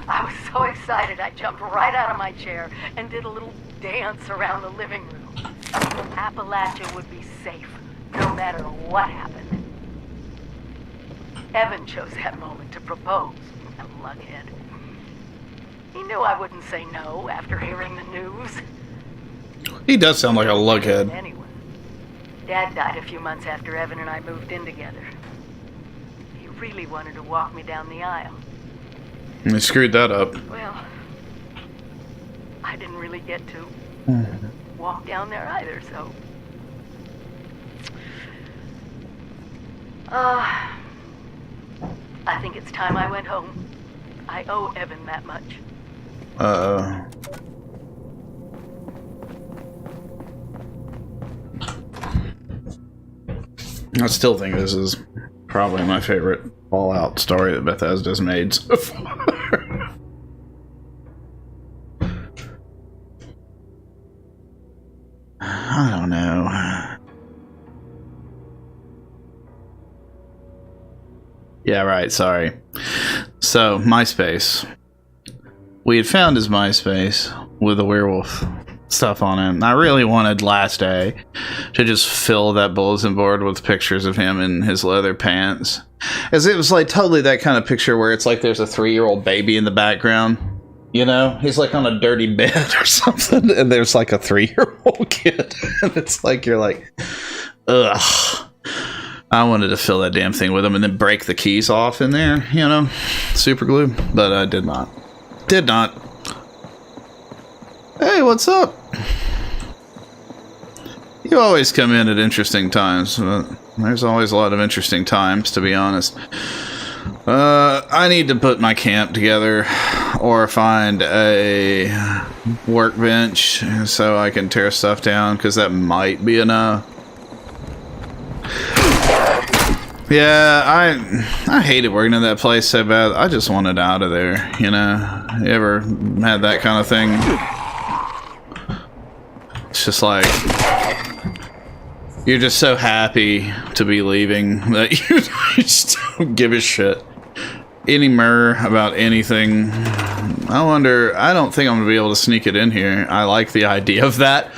I was so excited I jumped right out of my chair and did a little dance around the living room. Appalachia would be safe, no matter what happened. Evan chose that moment to propose, a luckhead. He knew I wouldn't say no after hearing the news. He does sound like a lughead. Anyway, Dad died a few months after Evan and I moved in together. He really wanted to walk me down the aisle. He screwed that up. Well, I didn't really get to walk down there either, so... I think it's time I went home. I owe Evan that much. I still think this is probably my favorite Fallout story that Bethesda's made so far. I don't know. Yeah, right, sorry. So, MySpace. We had found his MySpace with the werewolf stuff on it. I really wanted last day to just fill that bulletin board with pictures of him in his leather pants. As it was like totally that kind of picture where it's like there's a 3-year-old baby in the background. You know? He's like on a dirty bed or something, and there's like a 3-year-old kid. And it's like, you're like, ugh. I wanted to fill that damn thing with him and then break the keys off in there, you know? Super glue. But I did not. Did not. Hey, what's up? You always come in at interesting times. There's always a lot of interesting times, to be honest. I need to put my camp together or find a workbench so I can tear stuff down, because that might be enough. Yeah, I hated working in that place so bad. I just wanted out of there, you know? You ever had that kind of thing? It's just like, you're just so happy to be leaving that you just don't give a shit anymore about anything. I don't think I'm gonna be able to sneak it in here. I like the idea of that,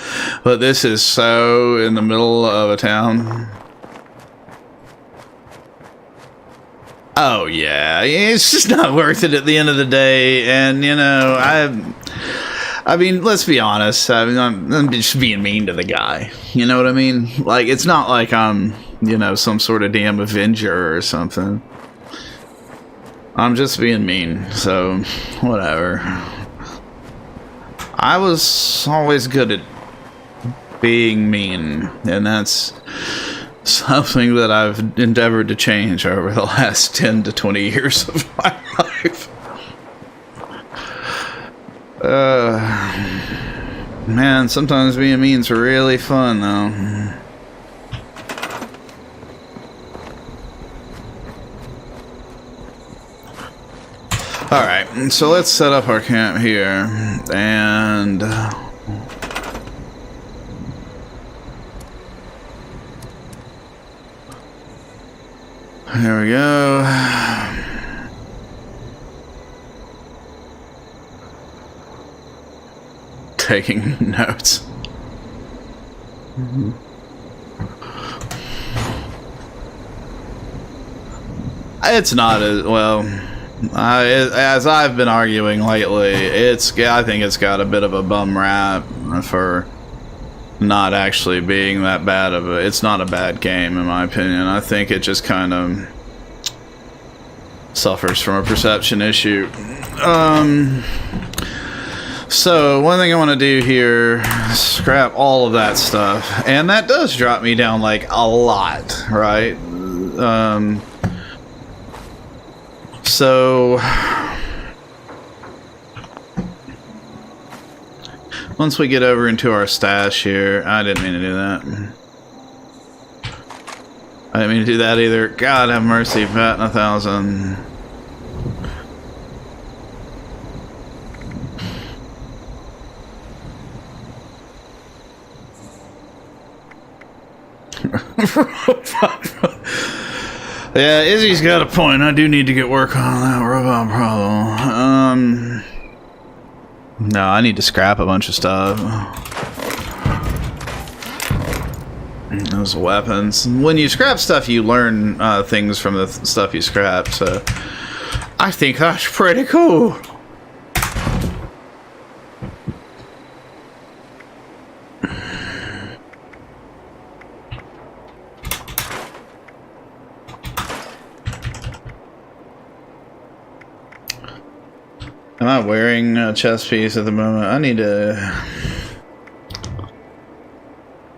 but this is so in the middle of a town. Oh yeah, it's just not worth it at the end of the day. And you know, I mean, let's be honest. I mean, I'm just being mean to the guy. You know what I mean? Like, it's not like I'm, you know, some sort of damn Avenger or something. I'm just being mean. So, whatever. I was always good at being mean, and that's something that I've endeavored to change over the last 10 to 20 years of my life. Man, sometimes being mean's really fun, though. Alright, so let's set up our camp here, and here we go. Taking notes. It's not as well. As I've been arguing lately, I think it's got a bit of a bum rap for not actually being that bad of a. It's not a bad game in my opinion. I think it just kind of suffers from a perception issue. So one thing I want to do here, scrap all of that stuff, and that does drop me down like a lot, right? So once we get over into our stash here, I didn't mean to do that. I didn't mean to do that either. God have mercy, batting 1,000. Yeah, Izzy's got a point. I do need to get work on that robot problem. No, I need to scrap a bunch of stuff. Those weapons. When you scrap stuff, you learn things from the stuff you scrap, so I think that's pretty cool. I'm not wearing a chest piece at the moment. I need to...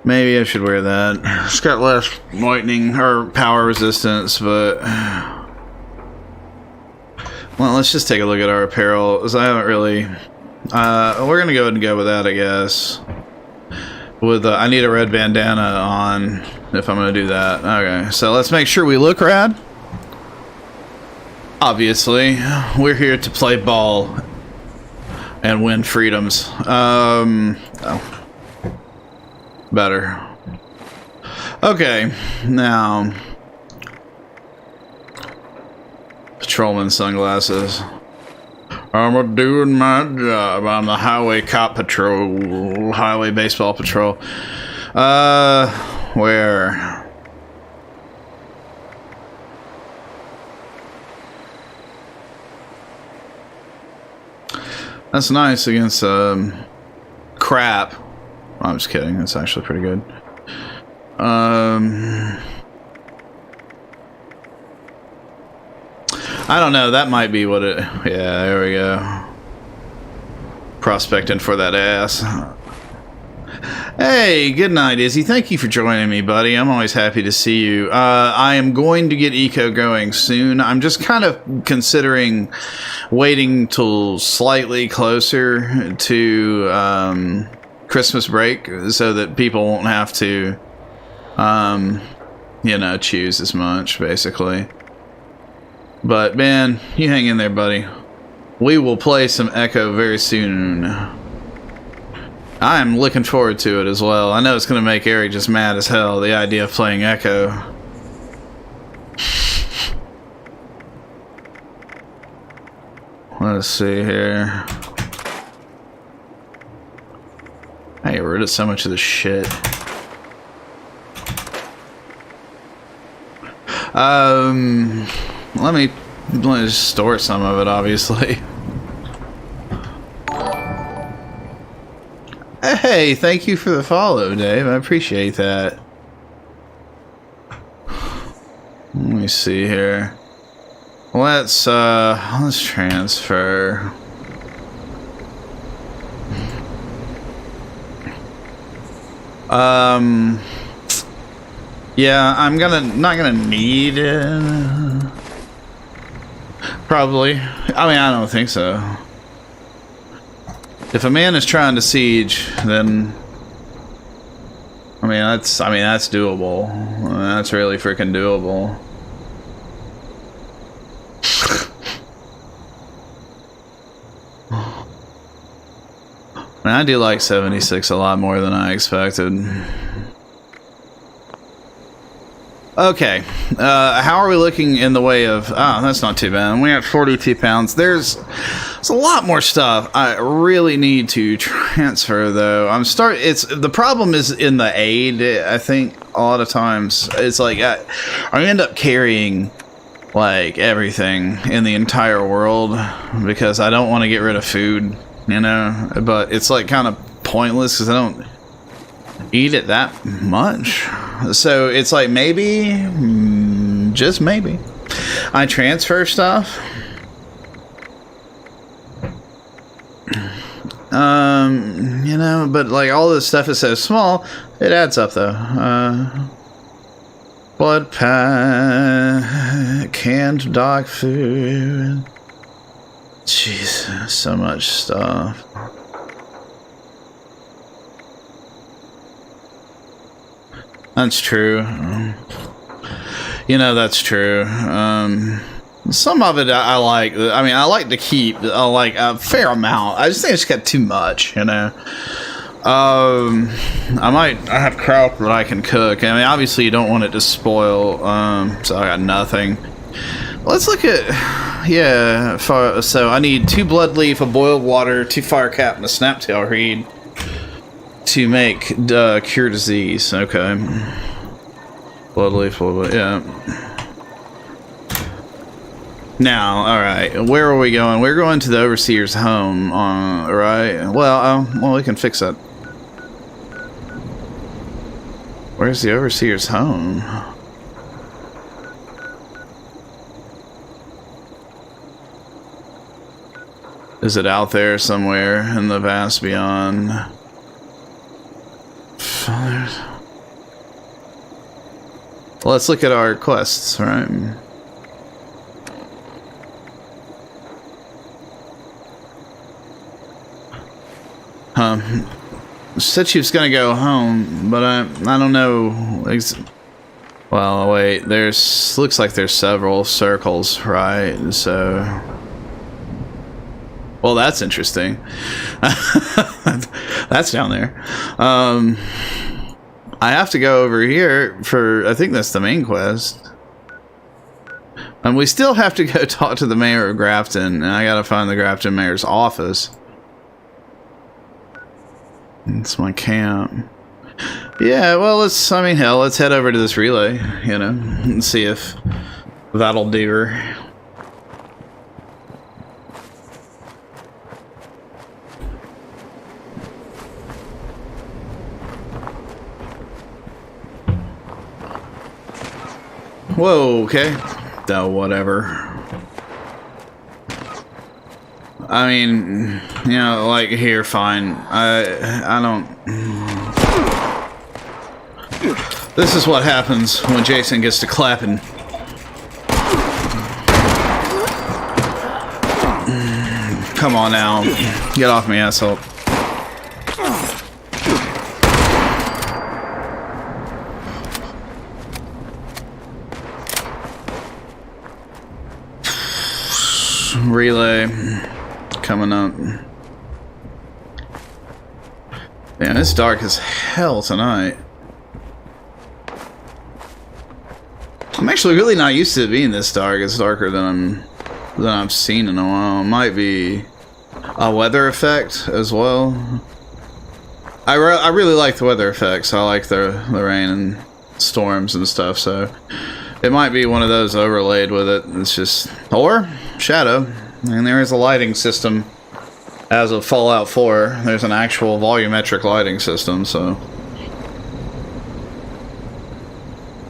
Maybe I should wear that. It's got less lightning or power resistance, but... Well, let's just take a look at our apparel, because I haven't really... we're going to go ahead and go with that, I guess. With I need a red bandana on if I'm going to do that. Okay, so let's make sure we look rad. Obviously, we're here to play ball and win freedoms. Oh. Better. Okay, now patrolman sunglasses. I'm doing my job. I'm the highway cop patrol, highway baseball patrol. Where? That's nice against crap. I'm just kidding. That's actually pretty good. I don't know. That might be what it... Yeah, there we go. Prospecting for that ass. Hey, good night, Izzy. Thank you for joining me, buddy. I'm always happy to see you. I am going to get Eco going soon. I'm just kind of considering waiting till slightly closer to Christmas break so that people won't have to, you know, choose as much, basically. But, man, you hang in there, buddy. We will play some Echo very soon. I am looking forward to it as well. I know it's going to make Eric just mad as hell, the idea of playing Echo. Let's see here. I get rid of so much of this shit. Let me just store some of it, obviously. Hey, thank you for the follow, Dave. I appreciate that. Let me see here. Let's transfer. Yeah, I'm not gonna need it. Probably. I mean, I don't think so. If a man is trying to siege, then I mean that's doable. That's really freaking doable. I mean, I do like 76 a lot more than I expected. Okay, how are we looking in the way of... Oh, that's not too bad. We have 42 pounds. There's a lot more stuff I really need to transfer, though. The problem is in the aid, I think, a lot of times. It's like, I end up carrying, like, everything in the entire world because I don't want to get rid of food, you know? But it's, like, kind of pointless because I don't eat it that much. So it's like maybe, just maybe, I transfer stuff. You know, but like all this stuff is so small, it adds up though. Blood pack, canned dog food. Jeez, so much stuff. That's true. You know, that's true. Some of it I like. I mean, I like to keep like a fair amount. I just think I just got too much, you know. I have kraut that I can cook. I mean, obviously you don't want it to spoil. So I got nothing. Let's look at, yeah. So I need 2 blood leaf, a boiled water, 2 fire cap, and a snaptail reed to make cure disease. Okay. Blood leaf, yeah. Now, all right. Where are we going? We're going to the overseer's home, right? Well, we can fix that. Where's the overseer's home? Is it out there somewhere in the vast beyond? Let's look at our quests, right? Said she was gonna go home, but I don't know. Well, wait. Looks like there's several circles, right? So, well, that's interesting. That's down there. I have to go over here for, I think that's the main quest. And we still have to go talk to the mayor of Grafton, and I gotta find the Grafton mayor's office. It's my camp. Yeah, well, let's head over to this relay, you know, and see if that'll do her. Whoa, okay. No, whatever. I mean, you know, like, here, fine. I don't... This is what happens when Jason gets to clapping. Come on now. Get off me, asshole. Relay coming up. Man, it's dark as hell tonight. I'm actually really not used to it being this dark. It's darker than I've seen in a while. It might be a weather effect as well. I really like the weather effects. I like the rain and storms and stuff, so it might be one of those overlaid with it. It's just... Or shadow. And there is a lighting system. As of Fallout 4, there's an actual volumetric lighting system, so...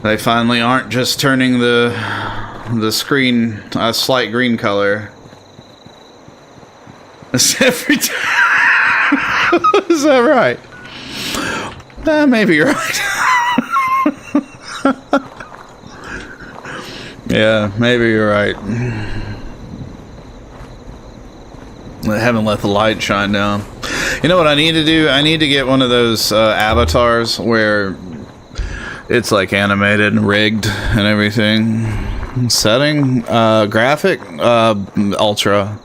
They finally aren't just turning the screen a slight green color. Every time. Is that right? Maybe you're right. Yeah, maybe you're right. I haven't let the light shine down. You know what I need to do? I need to get one of those avatars where it's like animated and rigged and everything. Setting, graphic, ultra.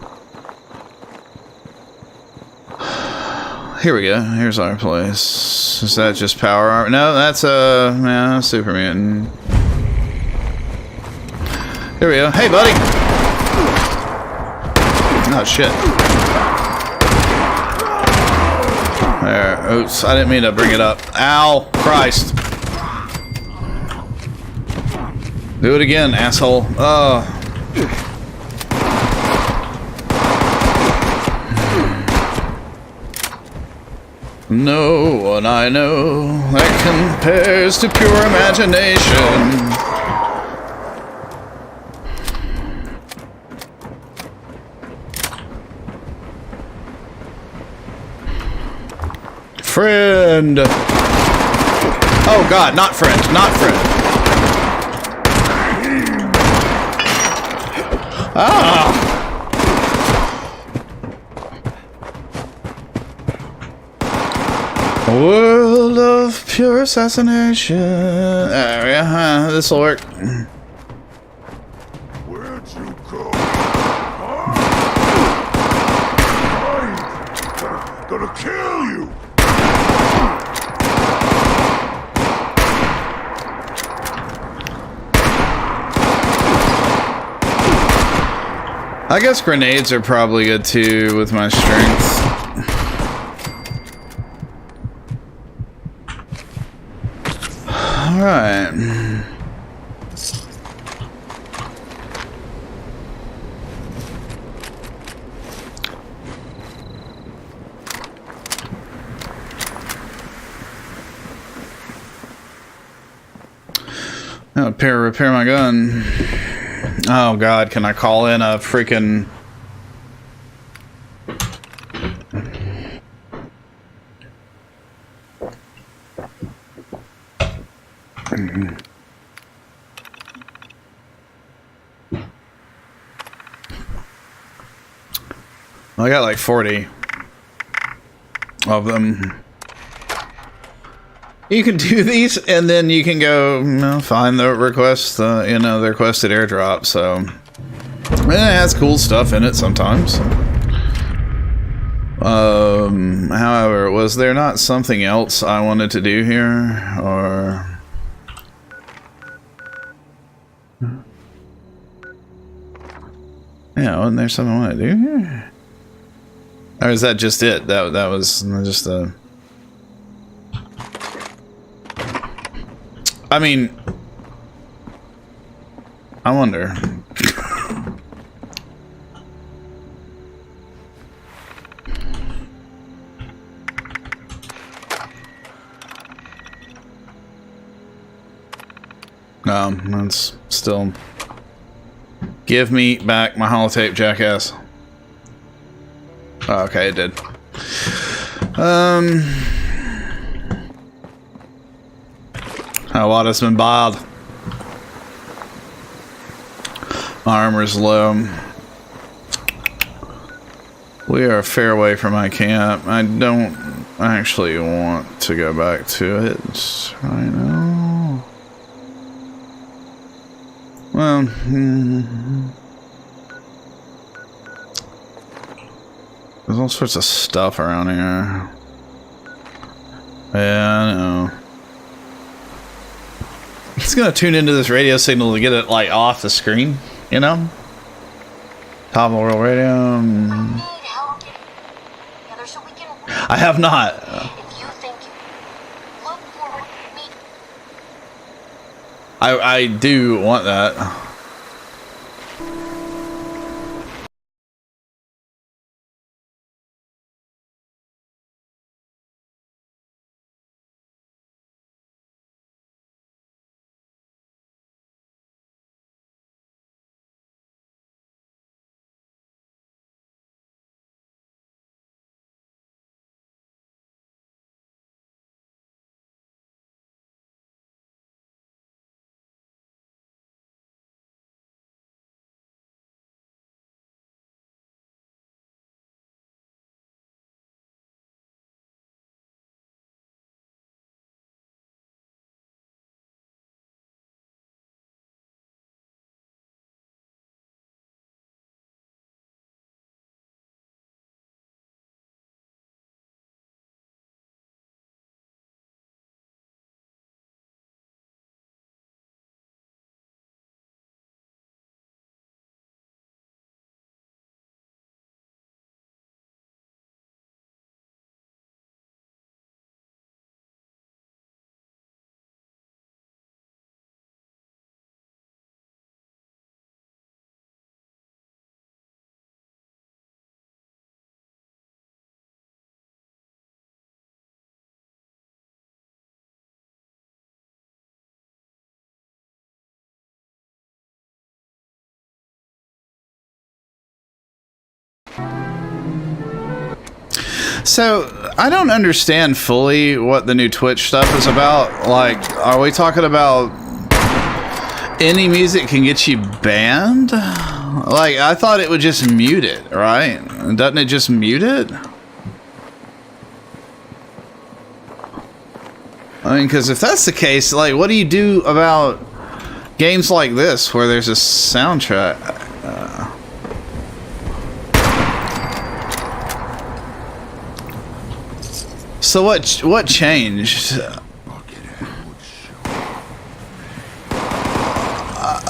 Here we go. Here's our place. Is that just power armor? No, that's super mutant. Here we go. Hey, buddy. Oh shit. There. Oops. I didn't mean to bring it up. Ow. Christ. Do it again, asshole. Oh. No one I know that compares to pure imagination. Friend. Oh God, not friend, not friend. Ah! World of pure assassination. This'll work. Where'd you go? Gonna kill you! I guess grenades are probably good too with my strength. Alright. I'll repair my gun. Oh God, can I call in a freaking... I got like 40 of them. You can do these, and then you can go, you know, find the request, you know, the requested airdrop. So it has cool stuff in it sometimes. However, was there not something else I wanted to do here, or? Yeah, wasn't there something I want to do here? Or is that just it? That was just a... I mean... I wonder. That's still... Give me back my holotape, jackass. Oh, okay, it did. How water's been bad. My armor's low. We are a fair way from my camp. I don't actually want to go back to it right now. Well, there's all sorts of stuff around here. Yeah, I know. It's gonna tune into this radio signal to get it like off the screen, you know? Top of the world radio. I have not. I do want that. So, I don't understand fully what the new Twitch stuff is about. Like, are we talking about any music can get you banned? Like, I thought it would just mute it, right? Doesn't it just mute it? I mean, because if that's the case, like, what do you do about games like this where there's a soundtrack? So what changed?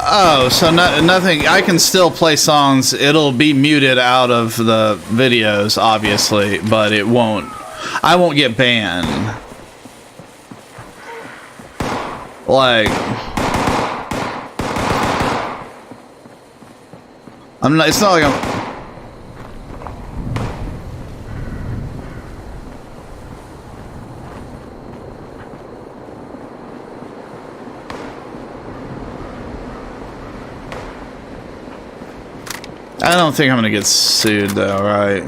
Oh, so nothing. I can still play songs. It'll be muted out of the videos, obviously, but it won't. I won't get banned. Like, I'm not. It's not like I'm. I don't think I'm gonna get sued though, right?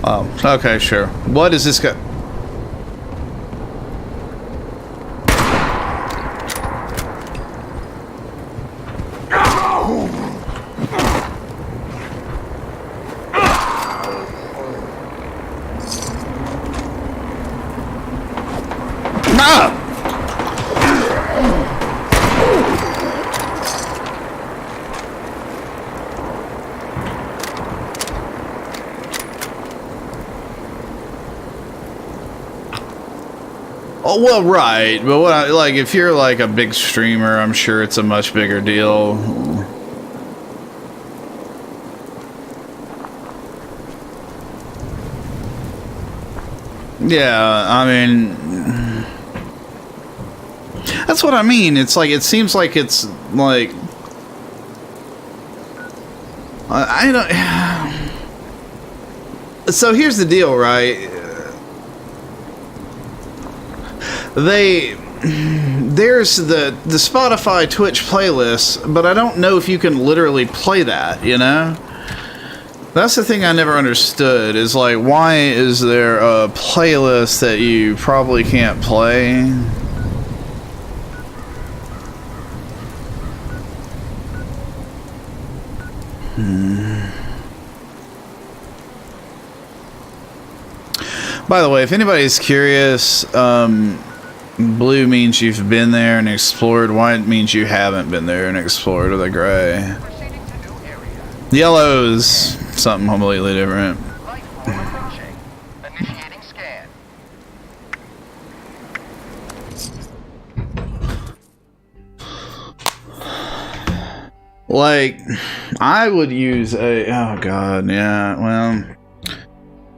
Oh, okay, sure. What is this guy? Ah! Oh, well, right, but what like if you're like a big streamer, I'm sure it's a much bigger deal. Yeah, I mean, that's what I mean. It's like it seems like it's like I don't. So here's the deal, right? There's the Spotify Twitch playlist, but I don't know if you can literally play that, you know? That's the thing I never understood, is like, why is there a playlist that you probably can't play? By the way, if anybody's curious, blue means you've been there and explored. White means you haven't been there and explored with a gray. Yellow's something completely different. Initiating scan. Like, I would use oh god, yeah, well,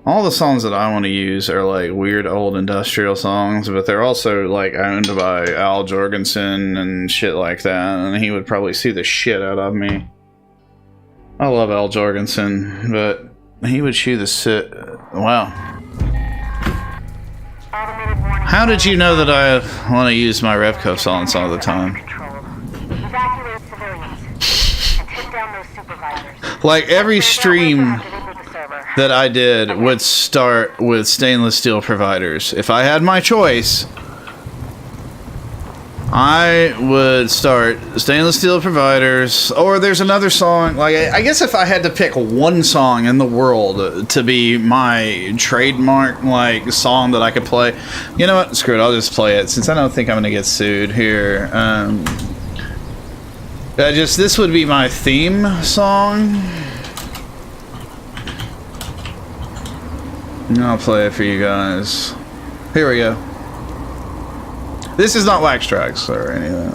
all the songs that I want to use are like weird old industrial songs, but they're also like owned by Al Jorgensen and shit like that, and he would probably sue the shit out of me. I love Al Jorgensen, but he would chew the shit. Wow. How did you know that I want to use my Repco songs all the time? Evacuate civilians and take down those supervisors. Like every stream that I did would start with stainless steel providers. If I had my choice, I would start stainless steel providers, or there's another song, like, I guess if I had to pick one song in the world to be my trademark, like, song that I could play, you know what, screw it, I'll just play it, since I don't think I'm gonna get sued here. This would be my theme song. And I'll play it for you guys. Here we go. This is not Wax Tracks or anything.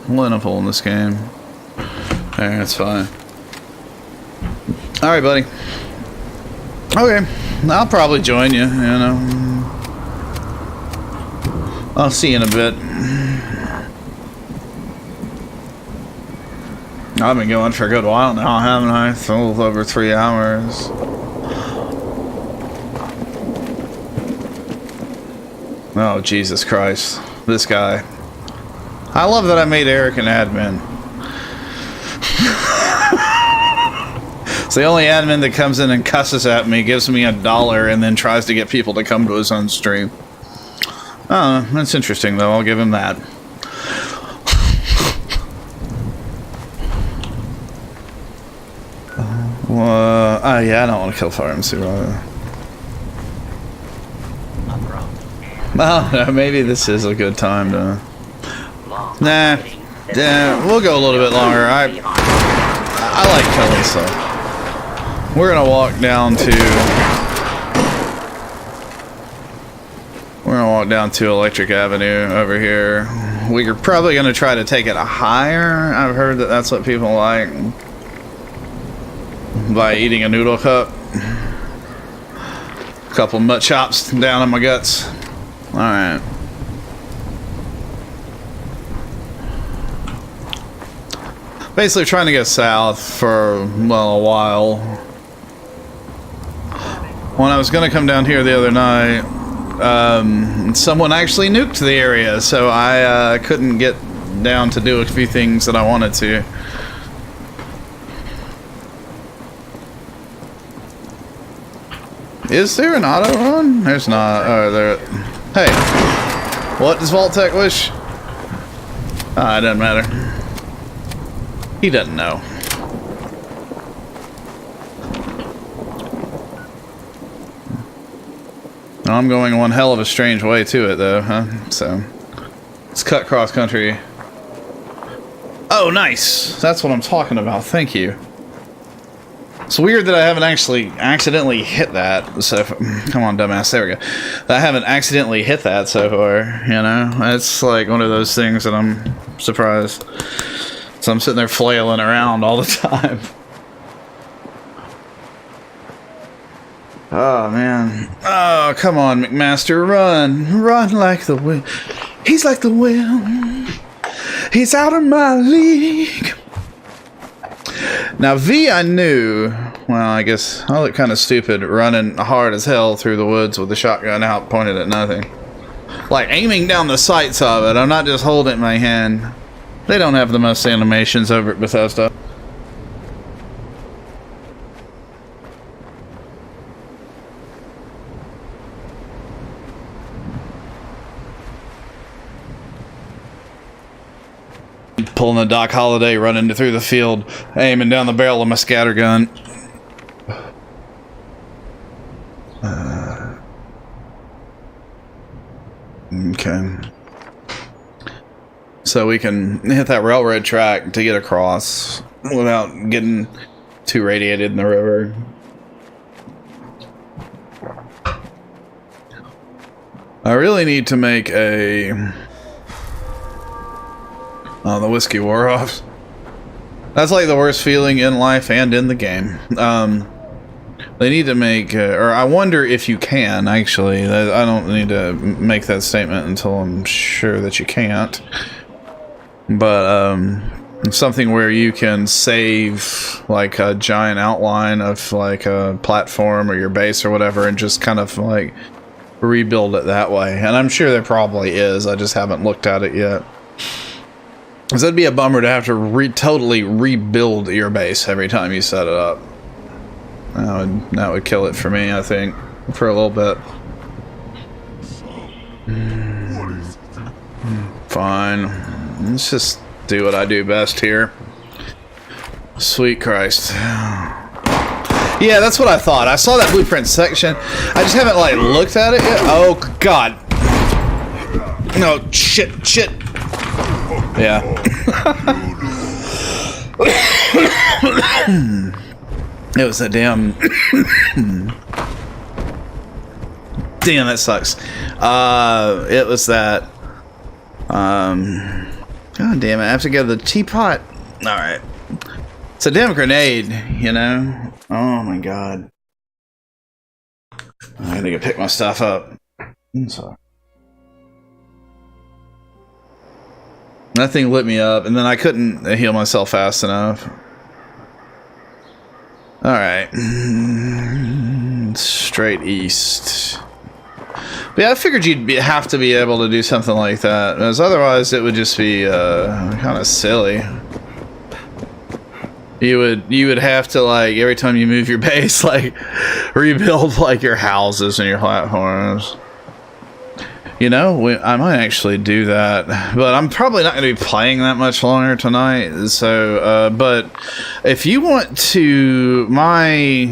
plentiful in this game. There, that's fine. Alright, buddy. Okay, I'll probably join you, you know. I'll see you in a bit. I've been going for a good while now, haven't I? It's a little over 3 hours. Oh, Jesus Christ. This guy. I love that I made Eric an admin. It's the only admin that comes in and cusses at me, gives me $1, and then tries to get people to come to his own stream. Oh, that's interesting, though. I'll give him that. Yeah, I don't want to kill Fire MC. Well, maybe this is a good time to... Nah, we'll go a little bit longer. I like killing stuff. We're gonna walk down to Electric Avenue over here. We're probably gonna try to take it higher. I've heard that that's what people like. By eating a noodle cup. A couple nut chops down in my guts. Alright. Basically trying to go south for, well, a while. When I was going to come down here the other night, someone actually nuked the area, so I couldn't get down to do a few things that I wanted to. Is there an auto run? There's not. Oh, there. Hey. What does Vault Tech wish? Ah, it doesn't matter. He doesn't know. I'm going one hell of a strange way to it, though, huh? So, let's cut cross country. Oh, nice! That's what I'm talking about. Thank you. It's weird that I haven't actually accidentally hit that. So, come on, dumbass. There we go. I haven't accidentally hit that so far, you know? It's like one of those things that I'm surprised. So I'm sitting there flailing around all the time. Oh, man. Oh, come on, McMaster. Run. Run like the wind. He's like the wind. He's out of my league. Now, V, I knew. Well, I guess I look kind of stupid running hard as hell through the woods with the shotgun out pointed at nothing. Like aiming down the sights of it. I'm not just holding it in my hand. They don't have the most animations over at Bethesda. Pulling a Doc Holliday, running through the field, aiming down the barrel of my scattergun. Okay. So we can hit that railroad track to get across without getting too radiated in the river. I really need to make a... Oh, the whiskey wore off. That's like the worst feeling in life and in the game. They need to make, or I wonder if you can, actually. I don't need to make that statement until I'm sure that you can't. But, something where you can save, like, a giant outline of, like, a platform or your base or whatever and just kind of, like, rebuild it that way. And I'm sure there probably is. I just haven't looked at it yet. Because that'd be a bummer to have to totally rebuild your base every time you set it up. That would kill it for me, I think, for a little bit. Fine. Let's just do what I do best here. Sweet Christ. Yeah, that's what I thought. I saw that blueprint section. I just haven't, like, looked at it yet. Oh, God. No, shit. Yeah. It was a damn... Damn, that sucks. It was that... God damn it, I have to go to the teapot. Alright. It's a damn grenade, you know? Oh my god. I gotta go pick my stuff up. I'm sorry. That thing lit me up, and then I couldn't heal myself fast enough. Alright. Straight east. But yeah, I figured you'd have to be able to do something like that, because otherwise it would just be kind of silly. You would have to, like, every time you move your base, like, rebuild, like, your houses and your platforms. You know, I might actually do that, but I'm probably not going to be playing that much longer tonight. So, but if you want to, my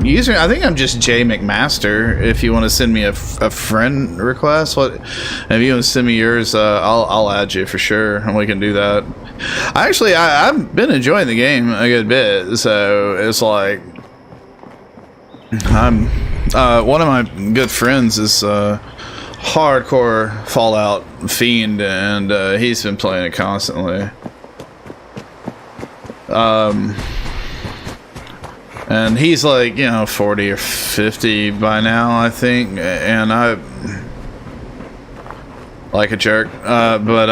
user, I think I'm just McMaster. If you want to send me a friend request, if you want to send me yours, I'll add you for sure, and we can do that. I've been enjoying the game a good bit, so it's like I'm one of my good friends is hardcore Fallout fiend, and he's been playing it constantly. And he's like, you know, 40 or 50 by now, I think, and I like a jerk, but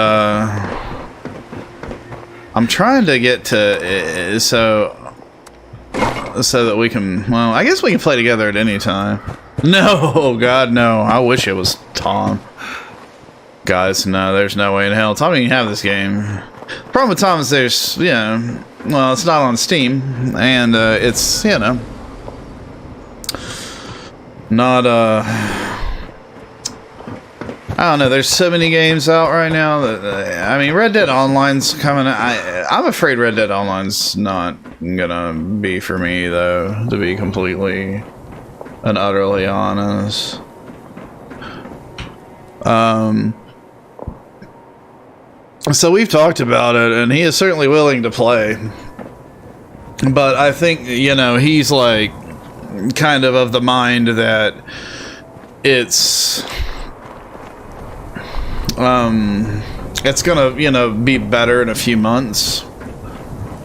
I'm trying to get to so that we can, well, I guess we can play together at any time. No, God, no. I wish it was Tom. Guys, no, there's no way in hell. Tom didn't have this game. The problem with Tom is there's, you know, well, it's not on Steam, and it's, you know, not, I don't know, there's so many games out right now that, I mean, Red Dead Online's coming out. I'm afraid Red Dead Online's not gonna be for me, though, to be completely and utterly honest. So we've talked about it, and he is certainly willing to play. But I think, you know, he's like kind of the mind that it's gonna, you know, be better in a few months,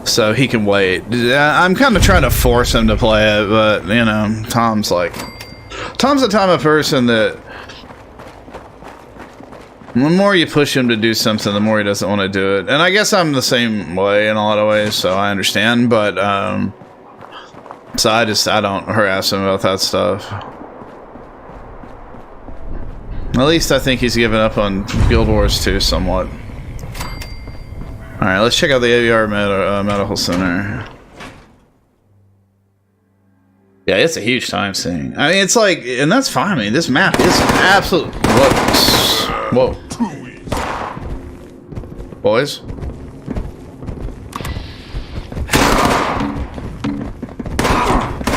so he can wait. I'm kind of trying to force him to play it, but, you know, Tom's the type of person that the more you push him to do something, the more he doesn't want to do it. And I guess I'm the same way in a lot of ways, so I understand, but so I don't harass him about that stuff. At least I think he's given up on Guild Wars 2 somewhat. Alright, let's check out the AVR Medical Center. Yeah, it's a huge time sink. I mean, it's like, and that's fine. I mean, this map is absolute. Whoa. Boys?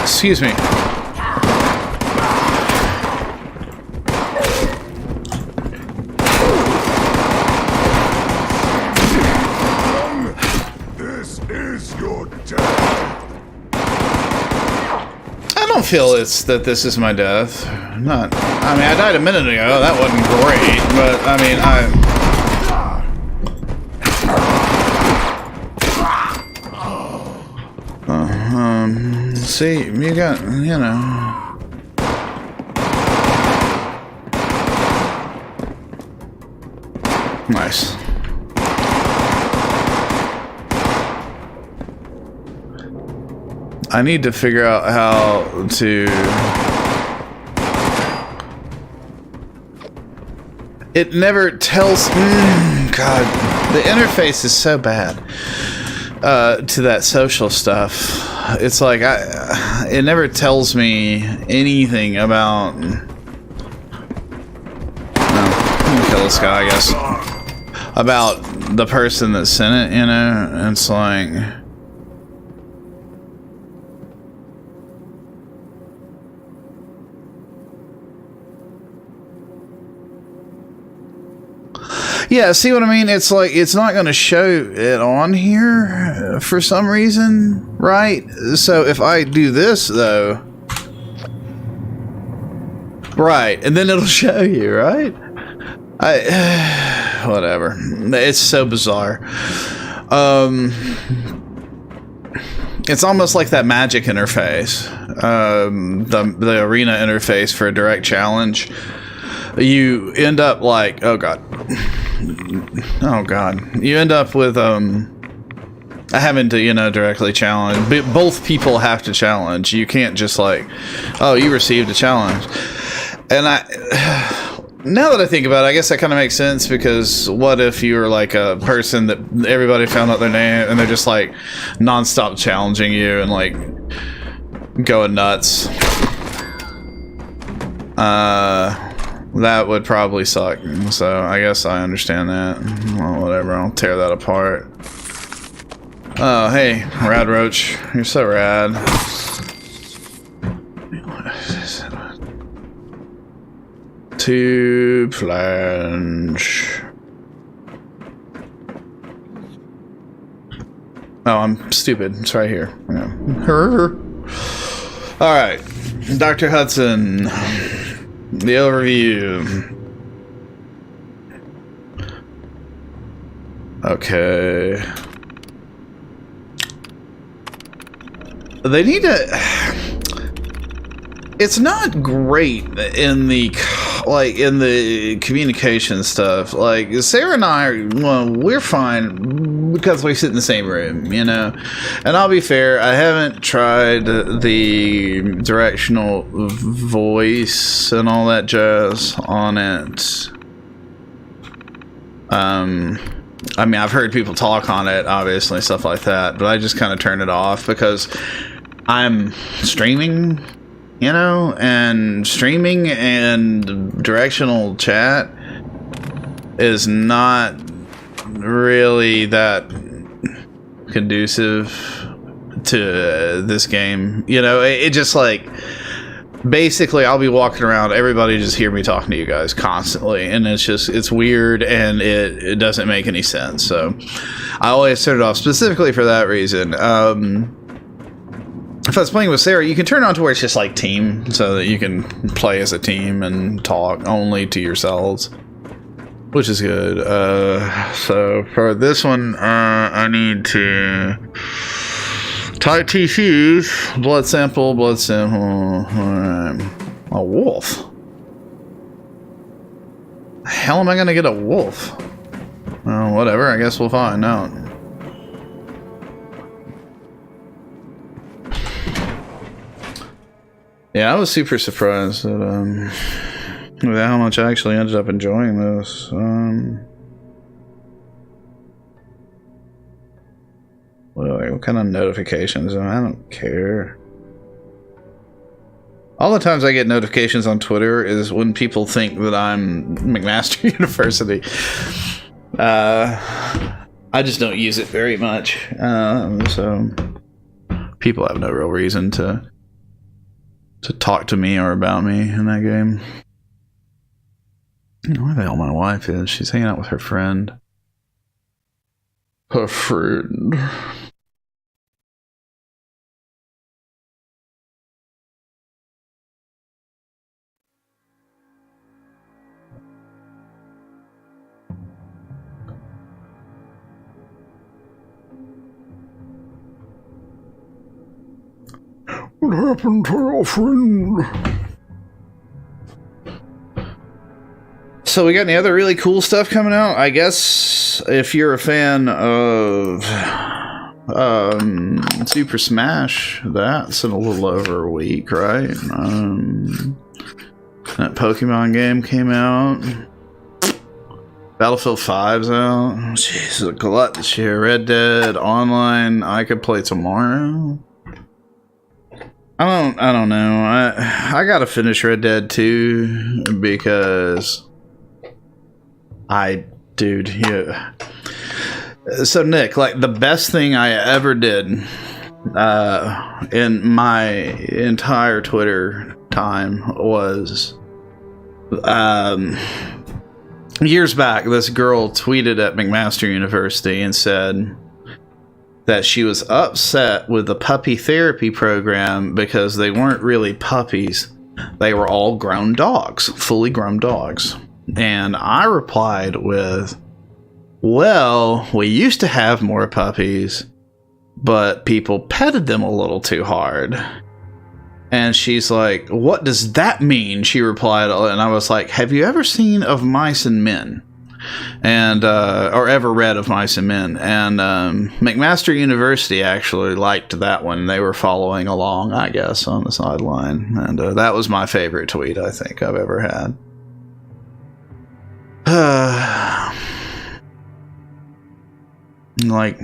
Excuse me. I don't feel that this is my death. I mean, I died a minute ago. That wasn't great, but I mean, see, you got, you know. Nice. I need to figure out how to... It never tells... God, the interface is so bad to that social stuff. It's like, it never tells me anything about... No, I'm gonna kill this guy, I guess. About the person that sent it, you know? It's like... Yeah, see what I mean? It's like, it's not going to show it on here for some reason, right? So if I do this, though... Right, and then it'll show you, right? whatever. It's so bizarre. It's almost like that Magic interface, the arena interface for a direct challenge. You end up like, oh god, you end up with having to, directly challenge. Both people have to challenge. You can't just like, oh, you received a challenge. And now that I think about it, I guess that kind of makes sense, because what if you were like a person that everybody found out their name and they're just like nonstop challenging you and like going nuts? That would probably suck. So I guess I understand that. Well, whatever, I'll tear that apart. Oh, hey, Rad Roach. You're so rad. To plunge. Oh, I'm stupid. It's right here. Yeah. Alright. Dr. Hudson. The overview. Okay. They need to... It's not great in the communication stuff. Like, Sarah and I we're fine because we sit in the same room, And I'll be fair, I haven't tried the directional voice and all that jazz on it. I mean, I've heard people talk on it, obviously, stuff like that, but I just kind of turn it off because I'm streaming, and streaming and directional chat is not really that conducive to this game. It just like, basically I'll be walking around, everybody just hear me talking to you guys constantly, and it's weird, and it doesn't make any sense. So I always turn it off specifically for that reason. If I was playing with Sarah, you can turn it on to where it's just like team, so that you can play as a team and talk only to yourselves, which is good. So for this one, I need to type TCs, blood sample. Alright. A wolf. The hell am I gonna get a wolf? Well, whatever, I guess we'll find out. Yeah, I was super surprised that, with how much I actually ended up enjoying this. What kind of notifications? I don't care. All the times I get notifications on Twitter is when people think that I'm McMaster University. I just don't use it very much. So people have no real reason to talk to me or about me in that game. Where the hell my wife is? She's hanging out with her friend. Her friend. What happened to your friend? So we got any other really cool stuff coming out? I guess if you're a fan of Super Smash, that's in a little over a week, right? That Pokemon game came out. Battlefield 5's out. Jeez, a glut this year. Red Dead Online, I could play tomorrow. I don't know. I gotta finish Red Dead 2 because dude, yeah. So Nick, like the best thing I ever did in my entire Twitter time was years back, this girl tweeted at McMaster University and said that she was upset with the puppy therapy program because they weren't really puppies. They were all grown dogs, fully grown dogs. And I replied with, well, we used to have more puppies, but people petted them a little too hard. And she's like, what does that mean? She replied, and I was like, have you ever seen Of Mice and Men? And or ever read Of Mice and Men? And McMaster University actually liked that one. They were following along, I guess, on the sideline. And that was my favorite tweet I think I've ever had. Like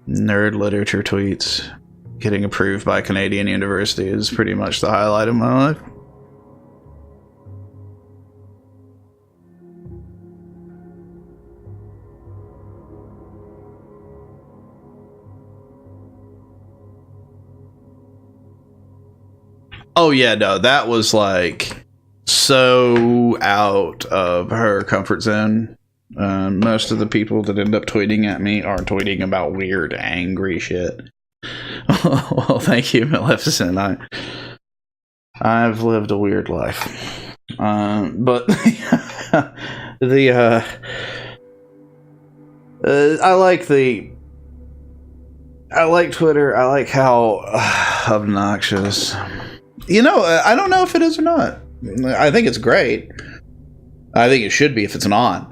nerd literature tweets getting approved by Canadian University is pretty much the highlight of my life. Oh yeah, no, that was like so out of her comfort zone. Most of the people that end up tweeting at me are tweeting about weird, angry shit. Well, thank you, Maleficent. I've lived a weird life. But I like Twitter. I like how obnoxious. You know, I don't know if it is or not. I think it's great. I think it should be if it's not.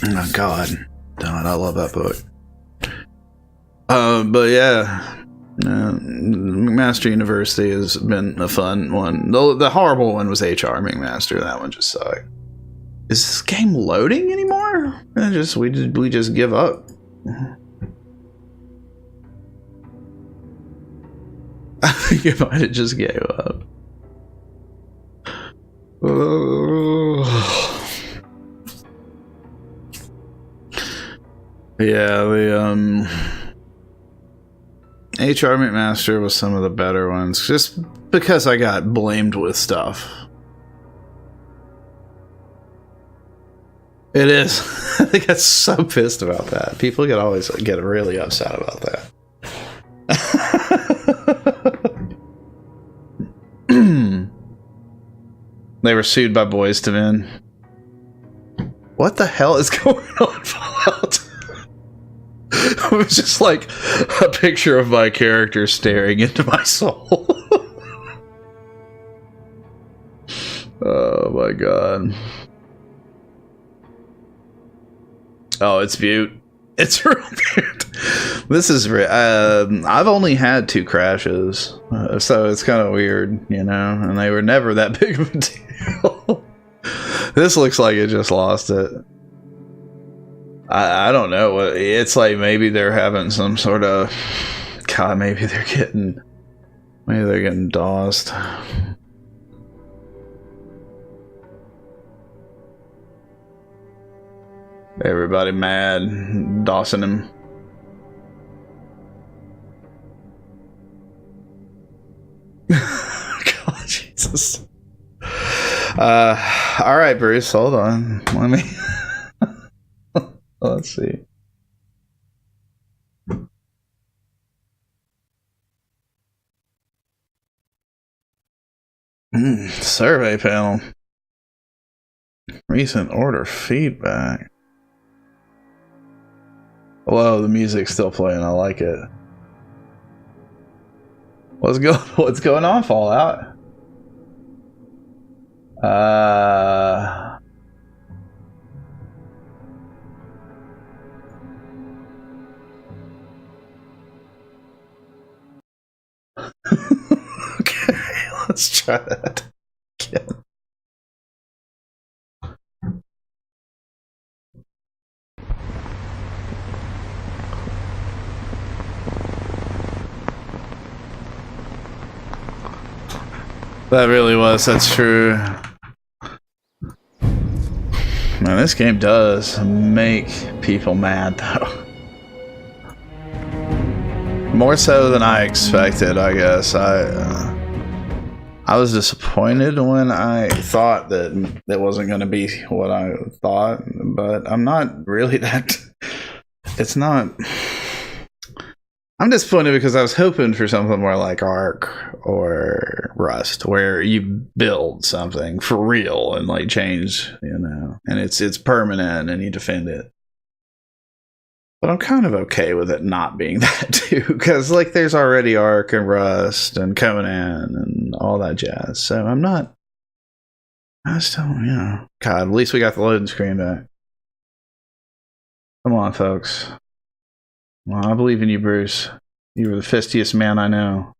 Oh God, I love that book. But yeah, McMaster University has been a fun one. The horrible one was HR McMaster. That one just sucked. Is this game loading anymore? We just give up. I think it might have just gave up. Yeah, the HR McMaster was some of the better ones, just because I got blamed with stuff. It is. I think I'm so pissed about that. People always get really upset about that. They were sued by Boys to Men. What the hell is going on, Fallout? It was just like a picture of my character staring into my soul. Oh my God. Oh, it's Butte. It's real Butte. This is I've only had 2 crashes, so it's kind of weird, you know, and they were never that big of a deal. This looks like it just lost it. I don't know. It's like maybe they're having some sort of God. Maybe they're getting DOSed. Everybody mad, DOSing him. God, Jesus. All right, Bruce, hold on. Let me. Let's see. Survey panel. Recent order feedback. Whoa, the music's still playing. I like it. What's going on, Fallout? Okay, let's try that again. That really was. That's true. Man, this game does make people mad, though. More so than I expected, I guess. I was disappointed when I thought that it wasn't going to be what I thought, but I'm not really that. It's not. I'm disappointed because I was hoping for something more like Ark or Rust, where you build something for real and like change, you know, and it's permanent and you defend it. But I'm kind of okay with it not being that too, because like there's already Ark and Rust and Conan and all that jazz. So I'm not. I just don't, you know. God, at least we got the loading screen back. Come on, folks. Well, I believe in you, Bruce. You were the fistiest man I know.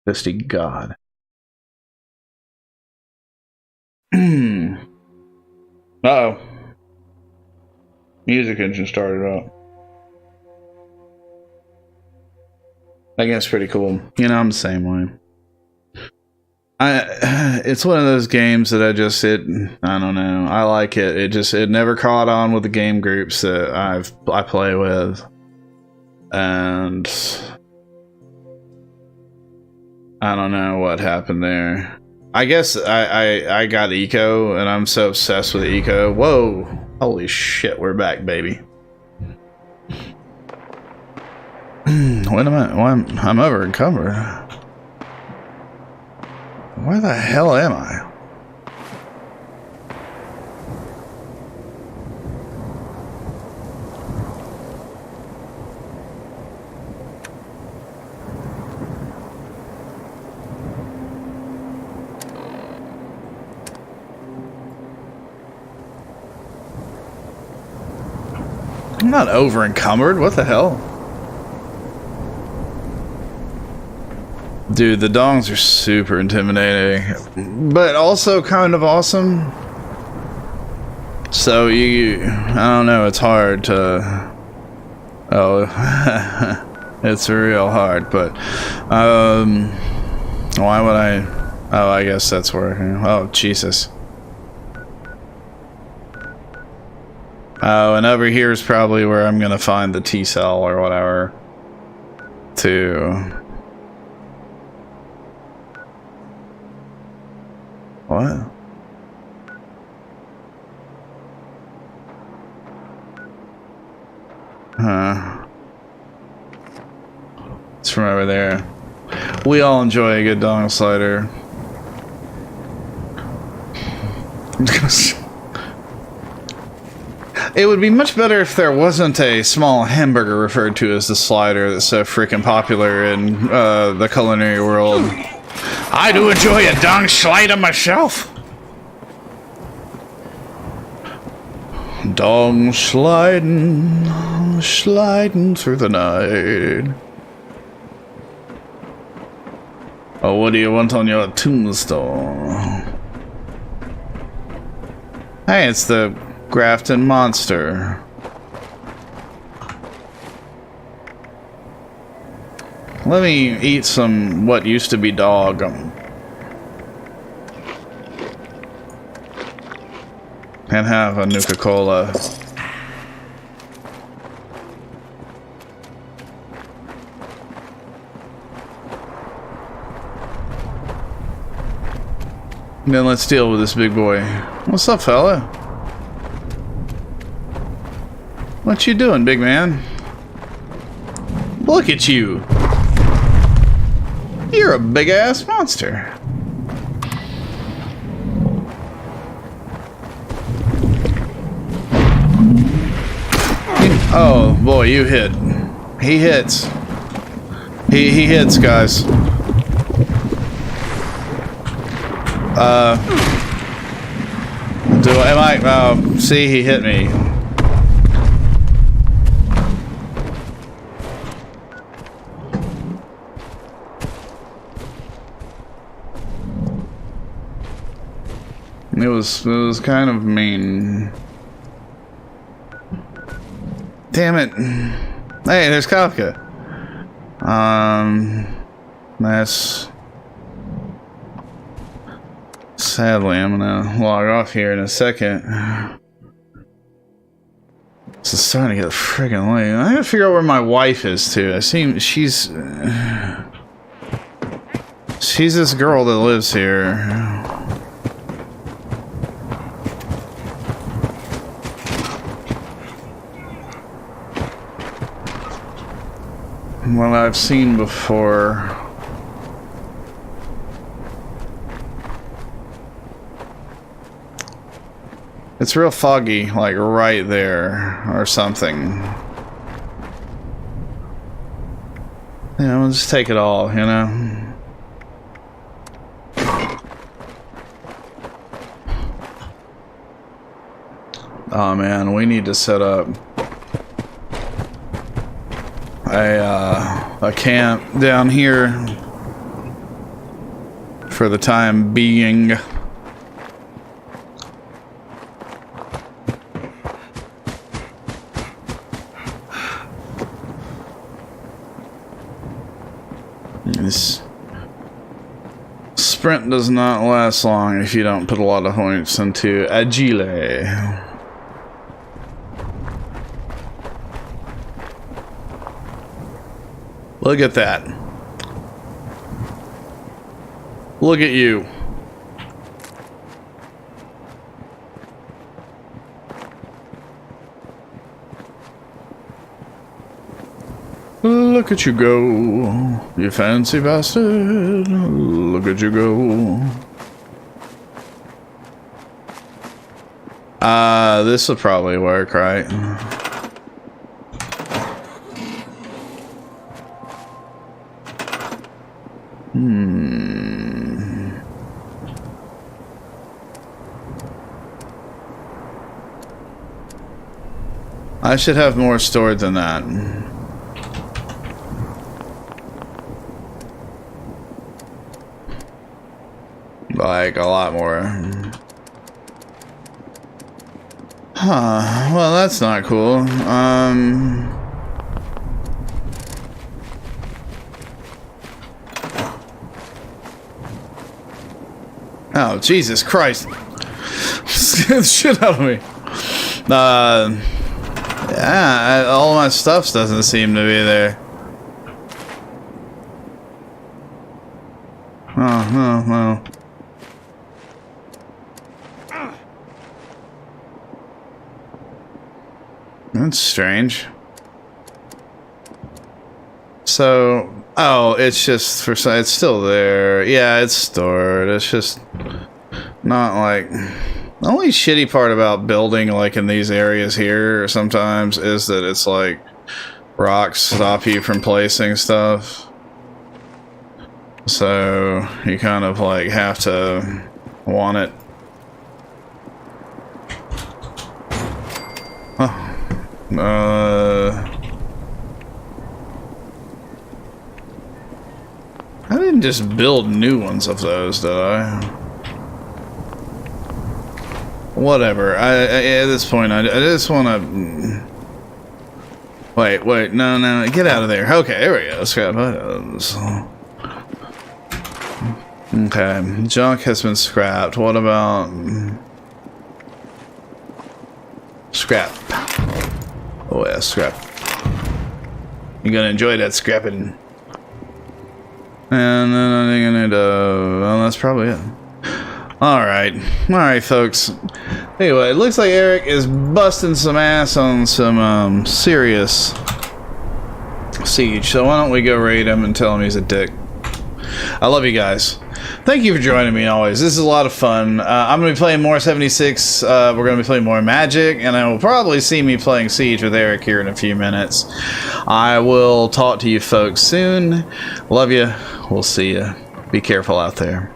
Fisty God. Uh-oh. Music engine started up. I guess pretty cool. You know, I'm the same way. It's one of those games that I don't know. I like it. It never caught on with the game groups that I play with. And I don't know what happened there. I guess I got eco and I'm so obsessed with eco. Whoa. Holy shit, we're back, baby. Wait a minute. I'm over encumbered. Where the hell am I? I'm not over encumbered. What the hell? Dude, the dongs are super intimidating, but also kind of awesome. So I don't know, it's hard to, it's real hard, but, why would I guess that's working. Oh, Jesus. Oh, and over here is probably where I'm gonna find the T-cell or whatever, to... What? Huh. It's from over there. We all enjoy a good dong slider. It would be much better if there wasn't a small hamburger referred to as the slider that's so freaking popular in the culinary world. I do enjoy a dong slider myself. Dong sliding through the night. Oh, what do you want on your tombstone? Hey, it's the Grafton Monster. Let me eat some what used to be dog. And have a Nuka-Cola. Then let's deal with this big boy. What's up, fella? What you doing, big man? Look at you. You're a big-ass monster. Oh, boy, you hit. He hits. He hits, guys. See, he hit me. It was kind of mean. Damn it. Hey, there's Kafka. That's... Sadly, I'm gonna log off here in a second. It's starting to get friggin' late. I gotta figure out where my wife is, too. She's this girl that lives here. what I've seen before. It's real foggy, like right there, or something. Yeah, we'll just take it all, you know? Oh man, we need to set up a camp down here for the time being. This sprint does not last long if you don't put a lot of points into Agile. Look at that. Look at you. Look at you go, you fancy bastard. Look at you go. This will probably work, right? I should have more stored than that. Like, a lot more. Huh. Well, that's not cool. Oh, Jesus Christ. Scare the shit out of me. Yeah, all my stuff doesn't seem to be there. Oh, well. That's strange. So, oh, it's just for it's still there. Yeah, it's stored. It's just not like the only shitty part about building like in these areas here sometimes is that it's like rocks stop you from placing stuff. So you kind of like have to want it. I didn't just build new ones of those, did I? Whatever. At this point, I just want to. Wait, no, get out of there. Okay, there we go. Scrap items. Okay, junk has been scrapped. What about scrap? Oh yeah, scrap. You're gonna enjoy that scrapping. And then I'm gonna well, that's probably it. Alright, folks. Anyway, it looks like Eric is busting some ass on some serious siege. So why don't we go raid him and tell him he's a dick. I love you guys. Thank you for joining me always. This is a lot of fun. I'm going to be playing more 76. We're going to be playing more Magic. And I will probably see me playing Siege with Eric here in a few minutes. I will talk to you folks soon. Love you. We'll see you. Be careful out there.